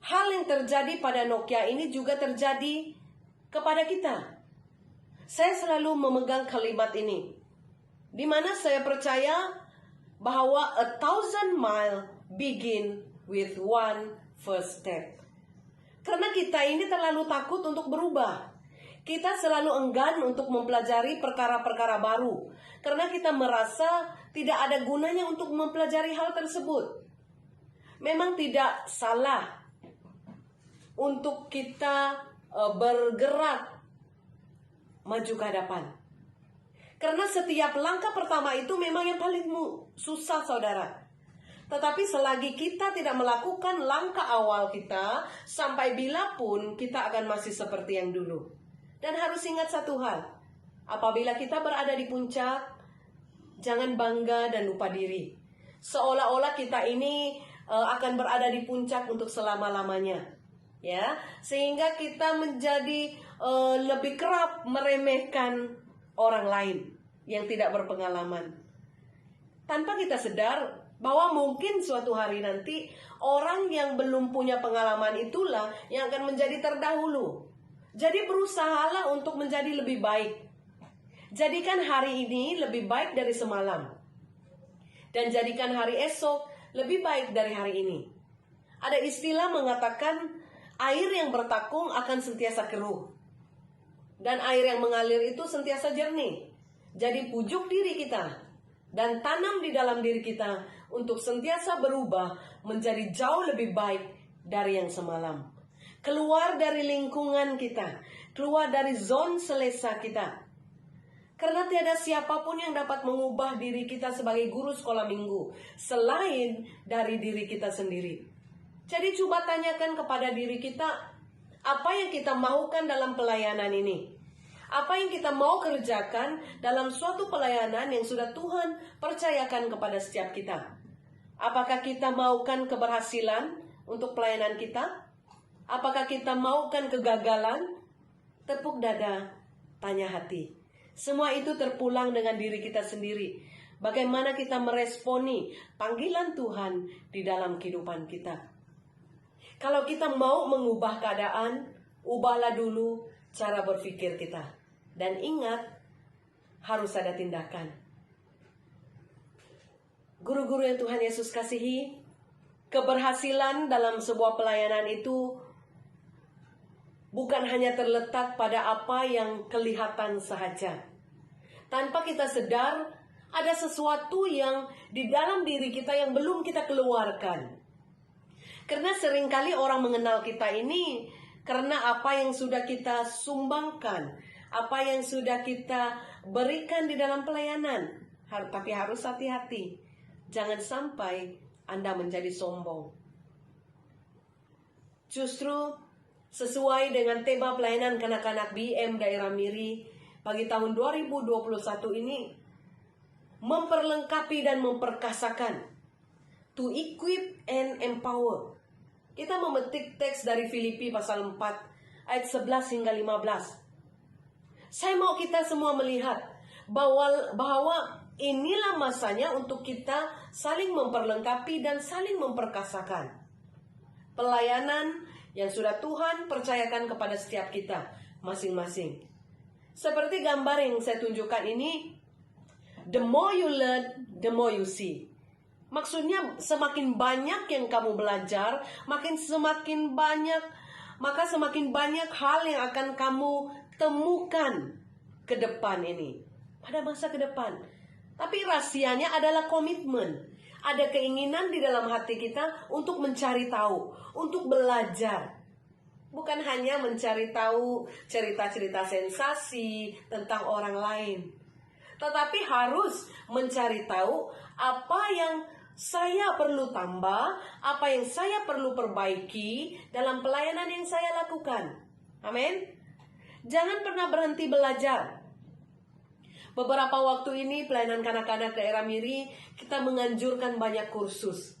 hal yang terjadi pada Nokia ini juga terjadi kepada kita. Saya selalu memegang kalimat ini, di mana saya percaya bahwa 1,000 mile begin with one first step. Karena kita ini terlalu takut untuk berubah. Kita selalu enggan untuk mempelajari perkara-perkara baru. Karena kita merasa tidak ada gunanya untuk mempelajari hal tersebut. Memang tidak salah untuk kita bergerak maju ke hadapan. Karena setiap langkah pertama itu memang yang paling susah, saudara. Tetapi selagi kita tidak melakukan langkah awal kita, sampai bila pun kita akan masih seperti yang dulu. Dan harus ingat satu hal, apabila kita berada di puncak, jangan bangga dan lupa diri. Seolah-olah kita ini akan berada di puncak untuk selama-lamanya. Ya, sehingga kita menjadi lebih kerap meremehkan orang lain yang tidak berpengalaman. Tanpa kita sadar bahwa mungkin suatu hari nanti orang yang belum punya pengalaman itulah yang akan menjadi terdahulu. Jadi berusahalah untuk menjadi lebih baik. Jadikan hari ini lebih baik dari semalam. Dan jadikan hari esok lebih baik dari hari ini. Ada istilah mengatakan air yang bertakung akan sentiasa keruh. Dan air yang mengalir itu sentiasa jernih. Jadi pujuk diri kita dan tanam di dalam diri kita untuk sentiasa berubah menjadi jauh lebih baik dari yang semalam. Keluar dari lingkungan kita, keluar dari zon selesa kita. Karena tiada siapapun yang dapat mengubah diri kita sebagai guru sekolah minggu selain dari diri kita sendiri. Jadi coba tanyakan kepada diri kita, apa yang kita maukan dalam pelayanan ini? Apa yang kita mau kerjakan dalam suatu pelayanan yang sudah Tuhan percayakan kepada setiap kita? Apakah kita maukan keberhasilan untuk pelayanan kita? Apakah kita maukan kegagalan? Tepuk dada, tanya hati. Semua itu terpulang dengan diri kita sendiri. Bagaimana kita meresponi panggilan Tuhan di dalam kehidupan kita. Kalau kita mau mengubah keadaan, ubahlah dulu cara berpikir kita. Dan ingat, harus ada tindakan. Guru-guru yang Tuhan Yesus kasihi, keberhasilan dalam sebuah pelayanan itu bukan hanya terletak pada apa yang kelihatan sahaja. Tanpa kita sadar, ada sesuatu yang di dalam diri kita yang belum kita keluarkan. Karena seringkali orang mengenal kita ini karena apa yang sudah kita sumbangkan, apa yang sudah kita berikan di dalam pelayanan. Tapi harus hati-hati. Jangan sampai Anda menjadi sombong. Justru sesuai dengan tema pelayanan kanak-kanak BM Daerah Miri bagi tahun 2021 ini, memperlengkapi dan memperkasakan. To equip and empower. Kita memetik teks dari Filipi pasal 4 ayat 11 hingga 15. Saya mau kita semua melihat bahwa inilah masanya untuk kita saling memperlengkapi dan saling memperkasakan. Pelayanan yang sudah Tuhan percayakan kepada setiap kita masing-masing. Seperti gambar yang saya tunjukkan ini, the more you learn, the more you see. Maksudnya semakin banyak yang kamu belajar, maka semakin banyak hal yang akan kamu temukan ke depan ini, pada masa ke depan. Tapi rahasianya adalah komitmen. Ada keinginan di dalam hati kita untuk mencari tahu, untuk belajar. Bukan hanya mencari tahu cerita-cerita sensasi tentang orang lain, tetapi harus mencari tahu apa yang saya perlu tambah, apa yang saya perlu perbaiki dalam pelayanan yang saya lakukan. Amin. Jangan pernah berhenti belajar. Beberapa waktu ini pelayanan kanak-kanak Daerah Miri, kita menganjurkan banyak kursus.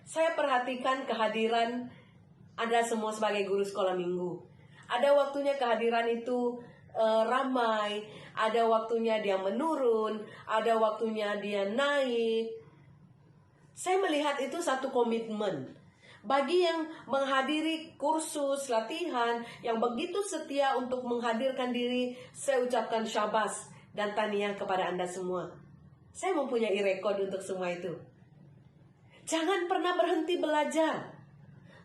Saya perhatikan kehadiran Anda semua sebagai guru sekolah minggu. Ada waktunya kehadiran itu ramai, ada waktunya dia menurun, ada waktunya dia naik. Saya melihat itu satu komitmen. Bagi yang menghadiri kursus latihan, yang begitu setia untuk menghadirkan diri, saya ucapkan syabas dan tahniah kepada Anda semua. Saya mempunyai rekod untuk semua itu. Jangan pernah berhenti belajar.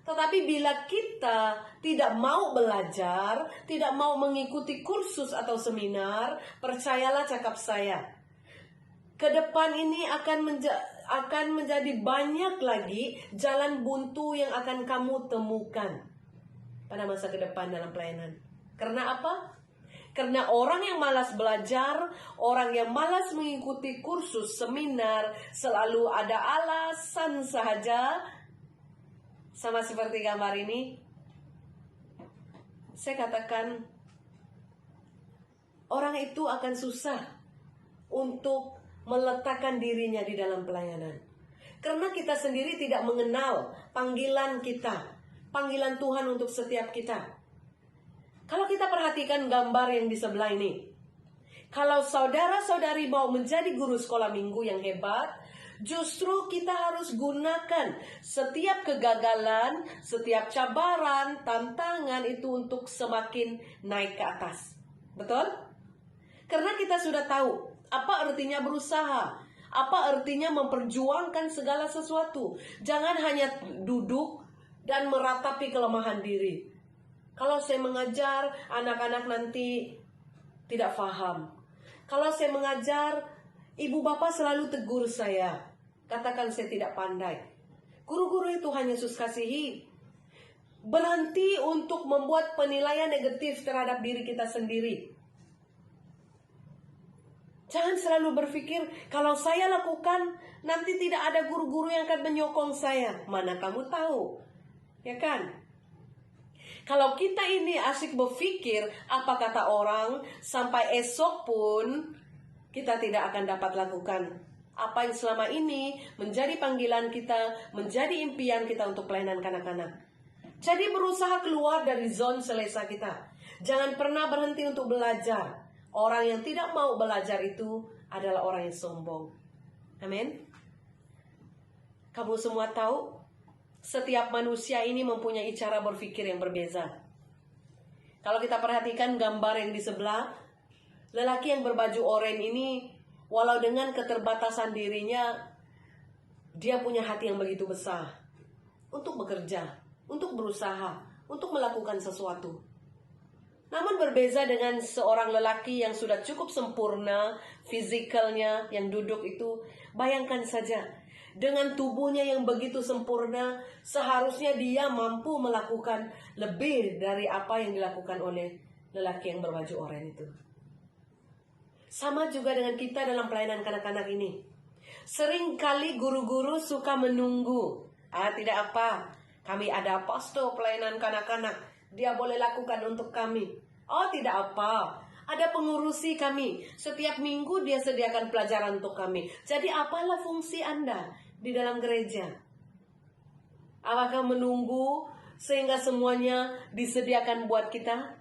Tetapi bila kita tidak mau belajar, tidak mau mengikuti kursus atau seminar, percayalah cakap saya, ke depan ini akan menjadi banyak lagi jalan buntu yang akan kamu temukan pada masa ke depan dalam pelayanan. Karena apa? Karena orang yang malas belajar, orang yang malas mengikuti kursus seminar, selalu ada alasan sahaja. Sama seperti gambar ini, saya katakan orang itu akan susah untuk meletakkan dirinya di dalam pelayanan. Karena kita sendiri tidak mengenal panggilan kita, panggilan Tuhan untuk setiap kita. Kalau kita perhatikan gambar yang di sebelah ini, kalau saudara-saudari mau menjadi guru sekolah minggu yang hebat, justru kita harus gunakan setiap kegagalan, setiap cabaran, tantangan itu untuk semakin naik ke atas. Betul? Karena kita sudah tahu apa artinya berusaha, apa artinya memperjuangkan segala sesuatu. Jangan hanya duduk dan meratapi kelemahan diri. Kalau saya mengajar, anak-anak nanti tidak paham. Kalau saya mengajar, ibu bapak selalu tegur saya, katakan saya tidak pandai. Guru-guru itu hanya Yesus kasihi. Berhenti untuk membuat penilaian negatif terhadap diri kita sendiri. Jangan selalu berpikir, kalau saya lakukan, nanti tidak ada guru-guru yang akan menyokong saya. Mana kamu tahu? Ya kan? Kalau kita ini asik berpikir apa kata orang, sampai esok pun kita tidak akan dapat lakukan apa yang selama ini menjadi panggilan kita, menjadi impian kita untuk pelayanan kanak-kanak. Jadi berusaha keluar dari zona selesa kita. Jangan pernah berhenti untuk belajar. Orang yang tidak mau belajar itu adalah orang yang sombong. Amin. Kamu semua tahu, setiap manusia ini mempunyai cara berpikir yang berbeza. Kalau kita perhatikan gambar yang di sebelah, lelaki yang berbaju oranye ini, walau dengan keterbatasan dirinya, dia punya hati yang begitu besar untuk bekerja, untuk berusaha, untuk melakukan sesuatu. Namun berbeza dengan seorang lelaki yang sudah cukup sempurna, fisikalnya yang duduk itu, bayangkan saja, dengan tubuhnya yang begitu sempurna, seharusnya dia mampu melakukan lebih dari apa yang dilakukan oleh lelaki yang berbaju oranye itu. Sama juga dengan kita dalam pelayanan kanak-kanak ini. Seringkali guru-guru suka menunggu. Tidak apa, kami ada pastor pelayanan kanak-kanak, dia boleh lakukan untuk kami. Tidak apa, ada pengurusi kami, setiap minggu dia sediakan pelajaran untuk kami. Jadi apalah fungsi Anda di dalam gereja? Apakah menunggu sehingga semuanya disediakan buat kita?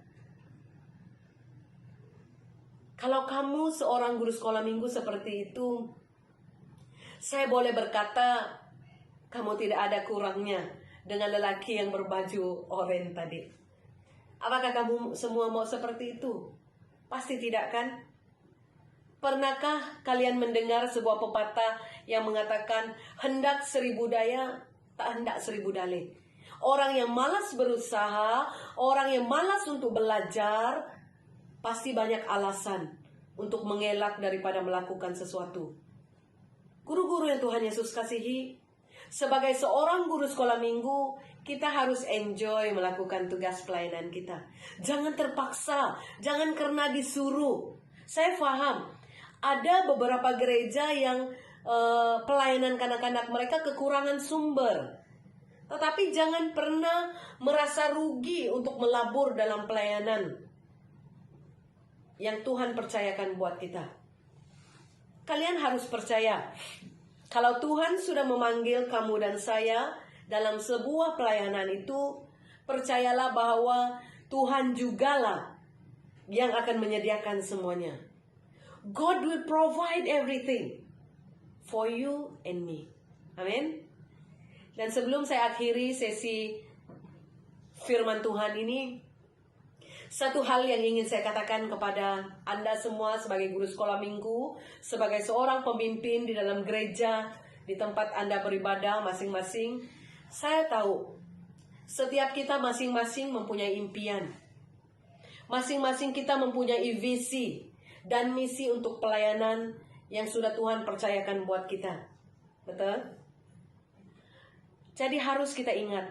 Kalau kamu seorang guru sekolah minggu seperti itu, saya boleh berkata, kamu tidak ada kurangnya dengan lelaki yang berbaju oranye tadi. Apakah kamu semua mau seperti itu? Pasti tidak, kan? Pernahkah kalian mendengar sebuah pepatah yang mengatakan, hendak 1000 daya, tak hendak 1000 dalih. Orang yang malas berusaha, orang yang malas untuk belajar, pasti banyak alasan untuk mengelak daripada melakukan sesuatu. Guru-guru yang Tuhan Yesus kasihi, sebagai seorang guru sekolah minggu, kita harus enjoy melakukan tugas pelayanan kita. Jangan terpaksa, jangan karena disuruh. Saya paham, ada beberapa gereja yang pelayanan kanak-kanak mereka kekurangan sumber. Tetapi jangan pernah merasa rugi untuk melabur dalam pelayanan yang Tuhan percayakan buat kita. Kalian harus percaya, kalau Tuhan sudah memanggil kamu dan saya dalam sebuah pelayanan itu, percayalah bahwa Tuhan jugalah yang akan menyediakan semuanya. God will provide everything for you and me. Amin. Dan sebelum saya akhiri sesi firman Tuhan ini, satu hal yang ingin saya katakan kepada Anda semua sebagai guru sekolah minggu, sebagai seorang pemimpin di dalam gereja, di tempat Anda beribadah masing-masing. Saya tahu Setiap kita masing-masing mempunyai impian. Masing-masing kita mempunyai visi dan misi untuk pelayanan yang sudah Tuhan percayakan buat kita. Betul? Jadi harus kita ingat,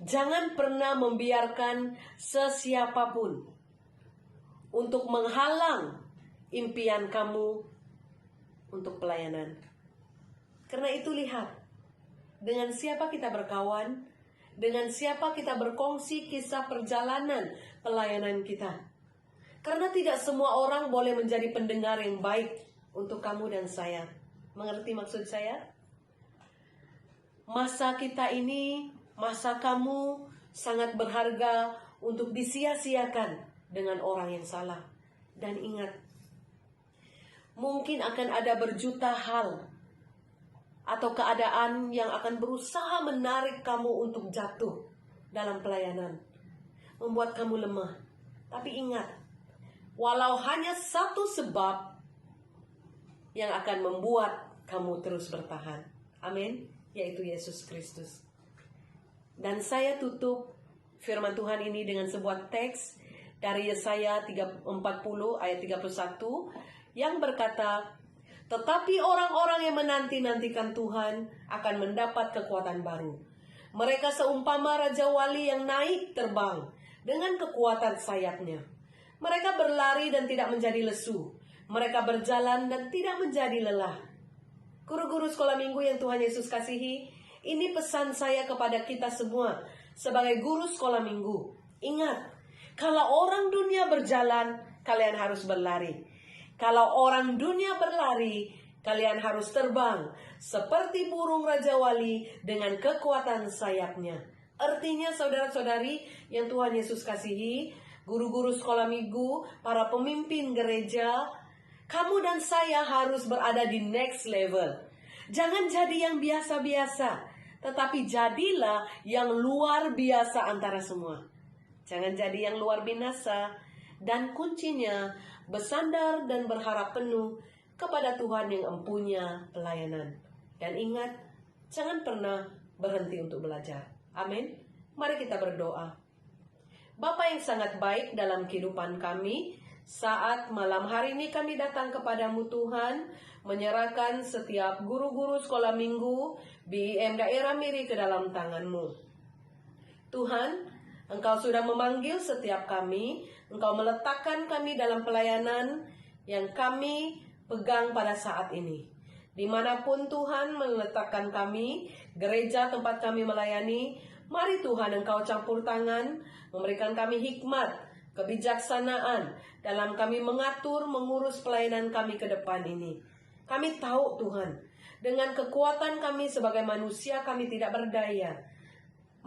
jangan pernah membiarkan sesiapapun untuk menghalang impian kamu untuk pelayanan. Karena itu lihat, dengan siapa kita berkawan, dengan siapa kita berkongsi kisah perjalanan pelayanan kita. Karena tidak semua orang boleh menjadi pendengar yang baik untuk kamu dan saya. Mengerti maksud saya? Masa kita ini, masa kamu sangat berharga untuk disia-siakan dengan orang yang salah. Dan ingat, mungkin akan ada berjuta hal atau keadaan yang akan berusaha menarik kamu untuk jatuh dalam pelayanan, membuat kamu lemah. Tapi ingat, walau hanya satu sebab yang akan membuat kamu terus bertahan. Amin. Yaitu Yesus Kristus. Dan saya tutup firman Tuhan ini dengan sebuah teks dari Yesaya 40 ayat 31 yang berkata, tetapi orang-orang yang menanti-nantikan Tuhan akan mendapat kekuatan baru. Mereka seumpama Raja Wali yang naik terbang dengan kekuatan sayapnya. Mereka berlari dan tidak menjadi lesu. Mereka berjalan dan tidak menjadi lelah. Guru-guru sekolah minggu yang Tuhan Yesus kasihi, ini pesan saya kepada kita semua sebagai guru sekolah minggu. Ingat, kalau orang dunia berjalan, kalian harus berlari. Kalau orang dunia berlari, kalian harus terbang seperti burung Raja Wali dengan kekuatan sayapnya. Artinya saudara-saudari yang Tuhan Yesus kasihi, guru-guru sekolah minggu, para pemimpin gereja, kamu dan saya harus berada di next level. Jangan jadi yang biasa-biasa, tetapi jadilah yang luar biasa antara semua. Jangan jadi yang luar binasa. Dan kuncinya, bersandar dan berharap penuh kepada Tuhan yang empunya pelayanan. Dan ingat, jangan pernah berhenti untuk belajar. Amin. Mari kita berdoa. Bapa yang sangat baik dalam kehidupan kami, saat malam hari ini kami datang kepadamu Tuhan, menyerahkan setiap guru-guru sekolah minggu BIM daerah Miri ke dalam tangan-Mu. Tuhan, Engkau sudah memanggil setiap kami, Engkau meletakkan kami dalam pelayanan yang kami pegang pada saat ini. Dimanapun Tuhan meletakkan kami, gereja tempat kami melayani, mari Tuhan Engkau campur tangan, memberikan kami hikmat, kebijaksanaan dalam kami mengatur, mengurus pelayanan kami ke depan ini. Kami tahu Tuhan, dengan kekuatan kami sebagai manusia kami tidak berdaya.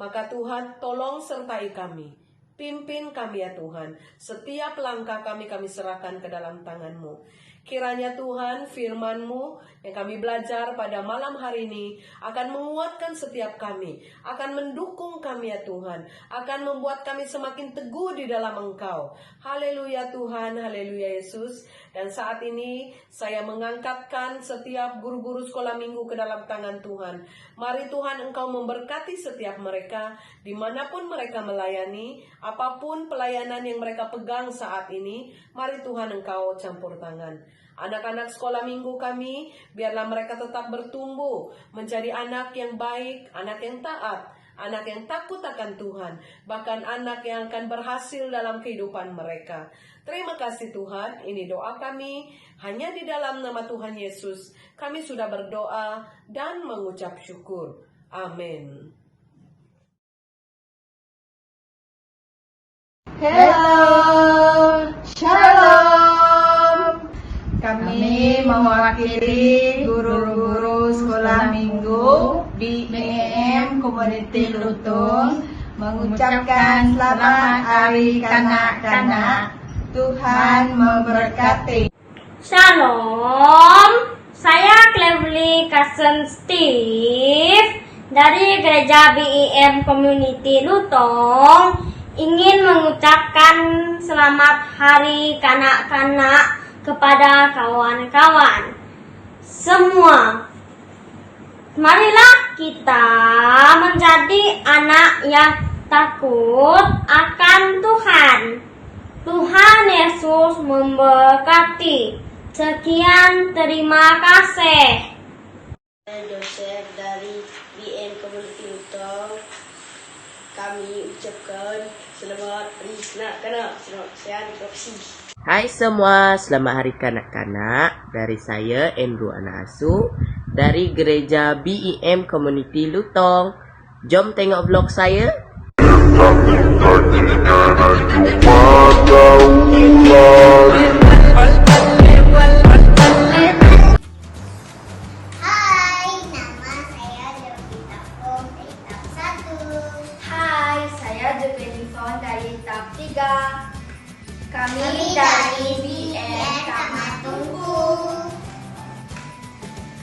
Maka Tuhan tolong sertai kami. Pimpin kami ya Tuhan. Setiap langkah kami serahkan ke dalam tangan-Mu. Kiranya Tuhan firman-Mu yang kami belajar pada malam hari ini akan menguatkan setiap kami. Akan mendukung kami ya Tuhan. Akan membuat kami semakin teguh di dalam Engkau. Haleluya Tuhan, haleluya Yesus. Dan saat ini saya mengangkatkan setiap guru-guru sekolah minggu ke dalam tangan Tuhan. Mari Tuhan Engkau memberkati setiap mereka dimanapun mereka melayani. Apapun pelayanan yang mereka pegang saat ini, mari Tuhan Engkau campur tangan. Anak-anak sekolah minggu kami, biarlah mereka tetap bertumbuh menjadi anak yang baik, anak yang taat, anak yang takut akan Tuhan, bahkan anak yang akan berhasil dalam kehidupan mereka. Terima kasih Tuhan, ini doa kami, hanya di dalam nama Tuhan Yesus, kami sudah berdoa dan mengucap syukur. Amin. Hello, Shalom. Kami mewakili guru-guru sekolah minggu BIM Community Lutung mengucapkan selamat Hari Kanak-kanak. Tuhan memberkati. Shalom, saya Cleverly Carson Steve dari Gereja BIM Community Lutung ingin mengucapkan selamat Hari Kanak-kanak kepada kawan-kawan semua. Marilah kita menjadi anak yang takut akan Tuhan. Tuhan Yesus memberkati. Sekian, terima kasih. Joseph dari BM Community Lutong. Kami ucapkan selamat hari kanak-kanak. Selamat siang, terima kasih. Hai semua, selamat hari kanak-kanak. Dari saya Andrew anak asuh dari gereja BEM Community Lutong. Jom tengok vlog saya. Hai, nama saya Jovita Fong dari tahap 1. Hai, saya Jovita dari tahap 3. Kami dari BM Kamatungku.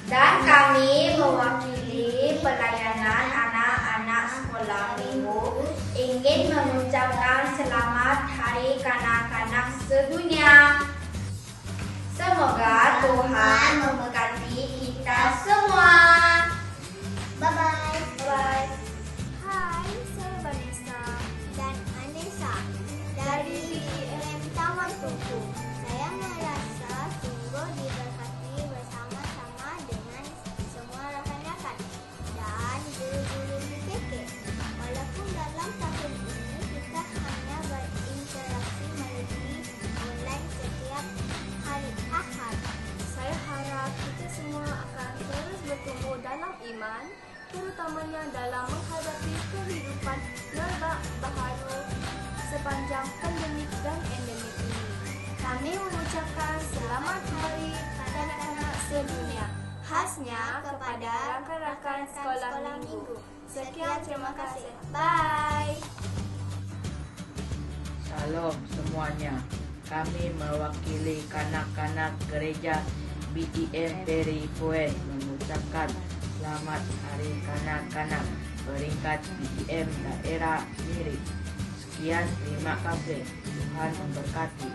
Dan kami mewakili pelayanan anak-anak sekolah minggu ingin mengucapkan selamat Hari Kanak-kanak Sedunia. Semoga Tuhan memberkati kita semua. Bye-bye. Bye. Hai, saya Vanessa dan Anessa dari BM Taman Tungku. Saya merasa sungguh diberkati bersama-sama dengan semua rekan-rekan dan guru-guru BPK. Walaupun dalam tahun ini kita hanya berinteraksi melalui online setiap hari Ahad. Saya harap kita semua akan terus bertumbuh dalam iman, terutamanya dalam menghadapi kehidupan norma baharu sepanjang pandemik dan endemik ini. Kami mengucapkan selamat Hari Kanak-kanak Sedunia, khasnya kepada rakan-rakan sekolah minggu. Sekian, terima kasih. Bye. Shalom semuanya. Kami mewakili kanak-kanak gereja BEM Peri Poet mengucapkan selamat Hari Kanak-kanak peringkat BEM daerah Miri. Sekian, terima kasih. Tuhan memberkati.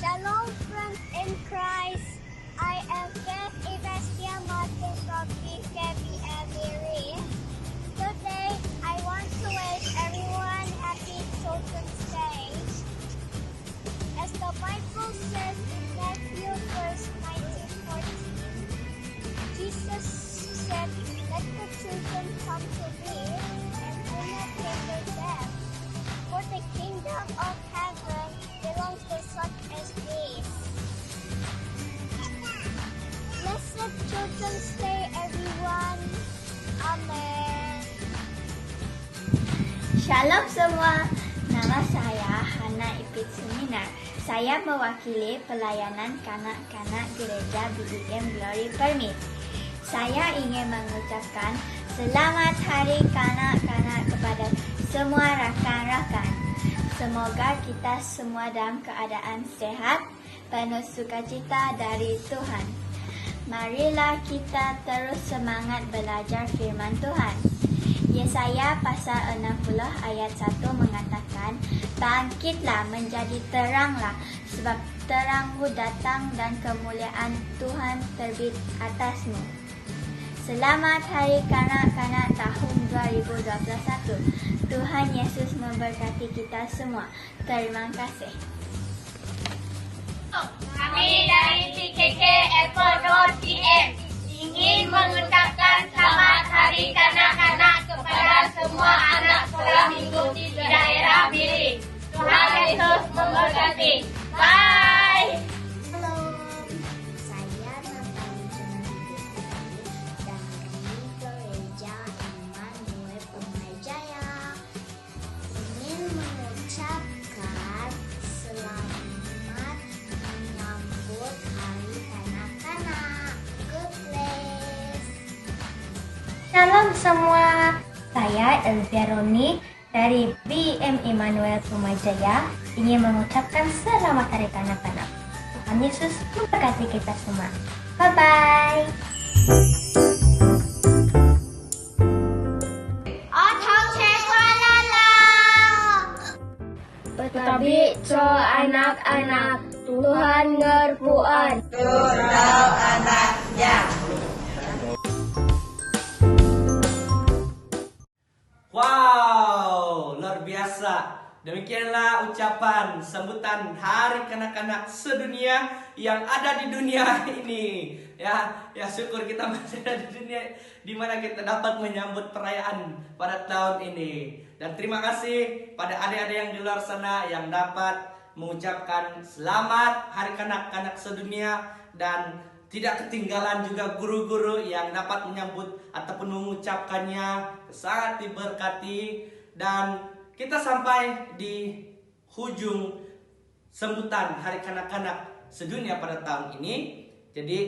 Shalom friends in Christ. I am Faith Evestia Martin from BKBM Miri. Today, I want to wish everyone happy Children's Day. As the Bible says in Matthew verse 19:14, Jesus said, "Let the children come to me, and do not hinder them, for the kingdom of heaven belongs to such as these." Blessed Children's Day, everyone. Amen. Shalom semua, nama saya Hana Ipit Suminar. Saya mewakili pelayanan kanak-kanak gereja BEM Glory Permit. Saya ingin mengucapkan selamat Hari Kanak-kanak kepada semua rakan-rakan. Semoga kita semua dalam keadaan sehat, penuh sukacita dari Tuhan. Marilah kita terus semangat belajar firman Tuhan. Yesaya pasal 60 ayat 1 mengatakan, "Bangkitlah menjadi teranglah, sebab terangmu datang dan kemuliaan Tuhan terbit atasmu." Selamat Hari Kanak-kanak tahun 2021. Tuhan Yesus memberkati kita semua. Terima kasih. Kami dari PKK Apple.pm ingin mengucapkan selamat Hari Kanak-kanak kepada semua anak sekolah minggu di daerah Miri. Tuhan Yesus memberkati. Bye. Halo, saya Natali dari Gereja Immanuel Pemajaya. Ingin mengucapkan selamat menyambut Hari Kanak-kanak. God bless. Shalom semua, saya Elvia Roni dari BEM Immanuel Pemajaya ingin mengucapkan selamat Hari Kanak-kanak. Tuhan Yesus memberkati kita semua. Bye-bye. tapi anak-anak Tuhan ngerpuan. Surau anaknya. Wow, luar biasa. Demikianlah ucapan sambutan Hari Kanak-kanak sedunia yang ada di dunia ini. Ya syukur kita masih ada di dunia di mana kita dapat menyambut perayaan pada tahun ini. Dan terima kasih pada adik-adik yang di luar sana yang dapat mengucapkan selamat Hari Kanak-kanak sedunia, dan tidak ketinggalan juga guru-guru yang dapat menyambut ataupun mengucapkannya. Sangat diberkati, dan kita sampai di hujung sambutan Hari Kanak-kanak sedunia pada tahun ini. Jadi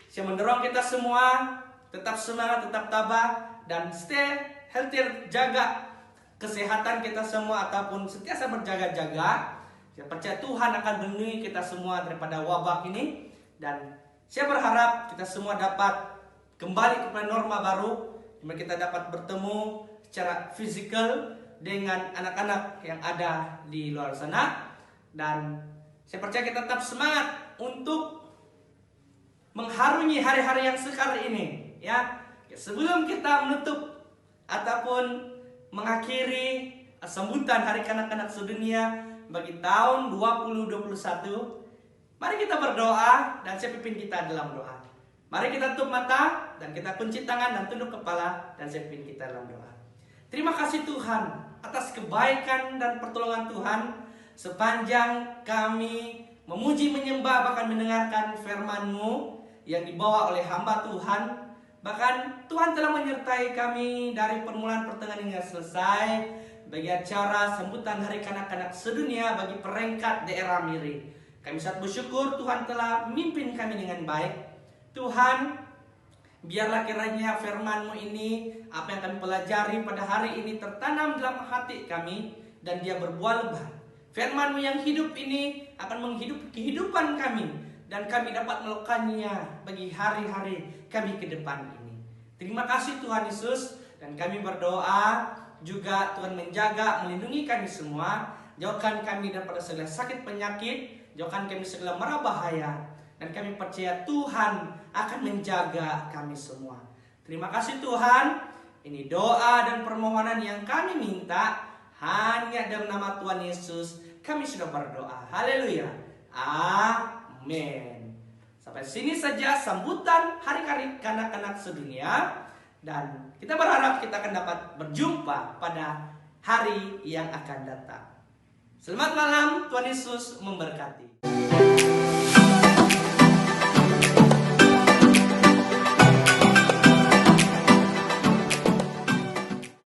saya mendorong kita semua tetap semangat, tetap tabah, dan stay healthy, jaga kesehatan kita semua ataupun sentiasa berjaga-jaga. Saya percaya Tuhan akan melindungi kita semua daripada wabah ini, dan saya berharap kita semua dapat kembali kepada norma baru, di mana kita dapat bertemu secara fisikal dengan anak-anak yang ada di luar sana. Dan saya percaya kita tetap semangat untuk mengharungi hari-hari yang sekar ini, ya. Sebelum kita menutup ataupun mengakhiri sambutan Hari Kanak-kanak sedunia bagi tahun 2021, mari kita berdoa, dan saya pimpin kita dalam doa. Mari kita tutup mata dan kita kunci tangan dan tunduk kepala, dan saya pimpin kita dalam doa. Terima kasih Tuhan atas kebaikan dan pertolongan Tuhan sepanjang kami memuji, menyembah, bahkan mendengarkan firman-Mu yang dibawa oleh hamba Tuhan. Bahkan Tuhan telah menyertai kami dari permulaan pertengahan hingga selesai bagi acara sambutan Hari Kanak-kanak sedunia bagi perengkat daerah Miri. Kami sangat bersyukur Tuhan telah memimpin kami dengan baik. Tuhan, biarlah kiranya firman-Mu ini, apa yang kami pelajari pada hari ini, tertanam dalam hati kami dan dia berbuah lebat. Firman-Mu yang hidup ini akan menghidupi kehidupan kami, dan kami dapat melakukannya bagi hari-hari kami ke depan ini. Terima kasih Tuhan Yesus, dan kami berdoa juga Tuhan menjaga, melindungi kami semua. Jauhkan kami daripada segala sakit penyakit, jauhkan kami segala mara bahaya, dan kami percaya Tuhan akan menjaga kami semua. Terima kasih Tuhan. Ini doa dan permohonan yang kami minta hanya dalam nama Tuhan Yesus kami sudah berdoa. Haleluya. Amin. Sampai sini saja sambutan Hari Kanak-kanak sedunia, dan kita berharap kita akan dapat berjumpa pada hari yang akan datang. Selamat malam, Tuhan Yesus memberkati.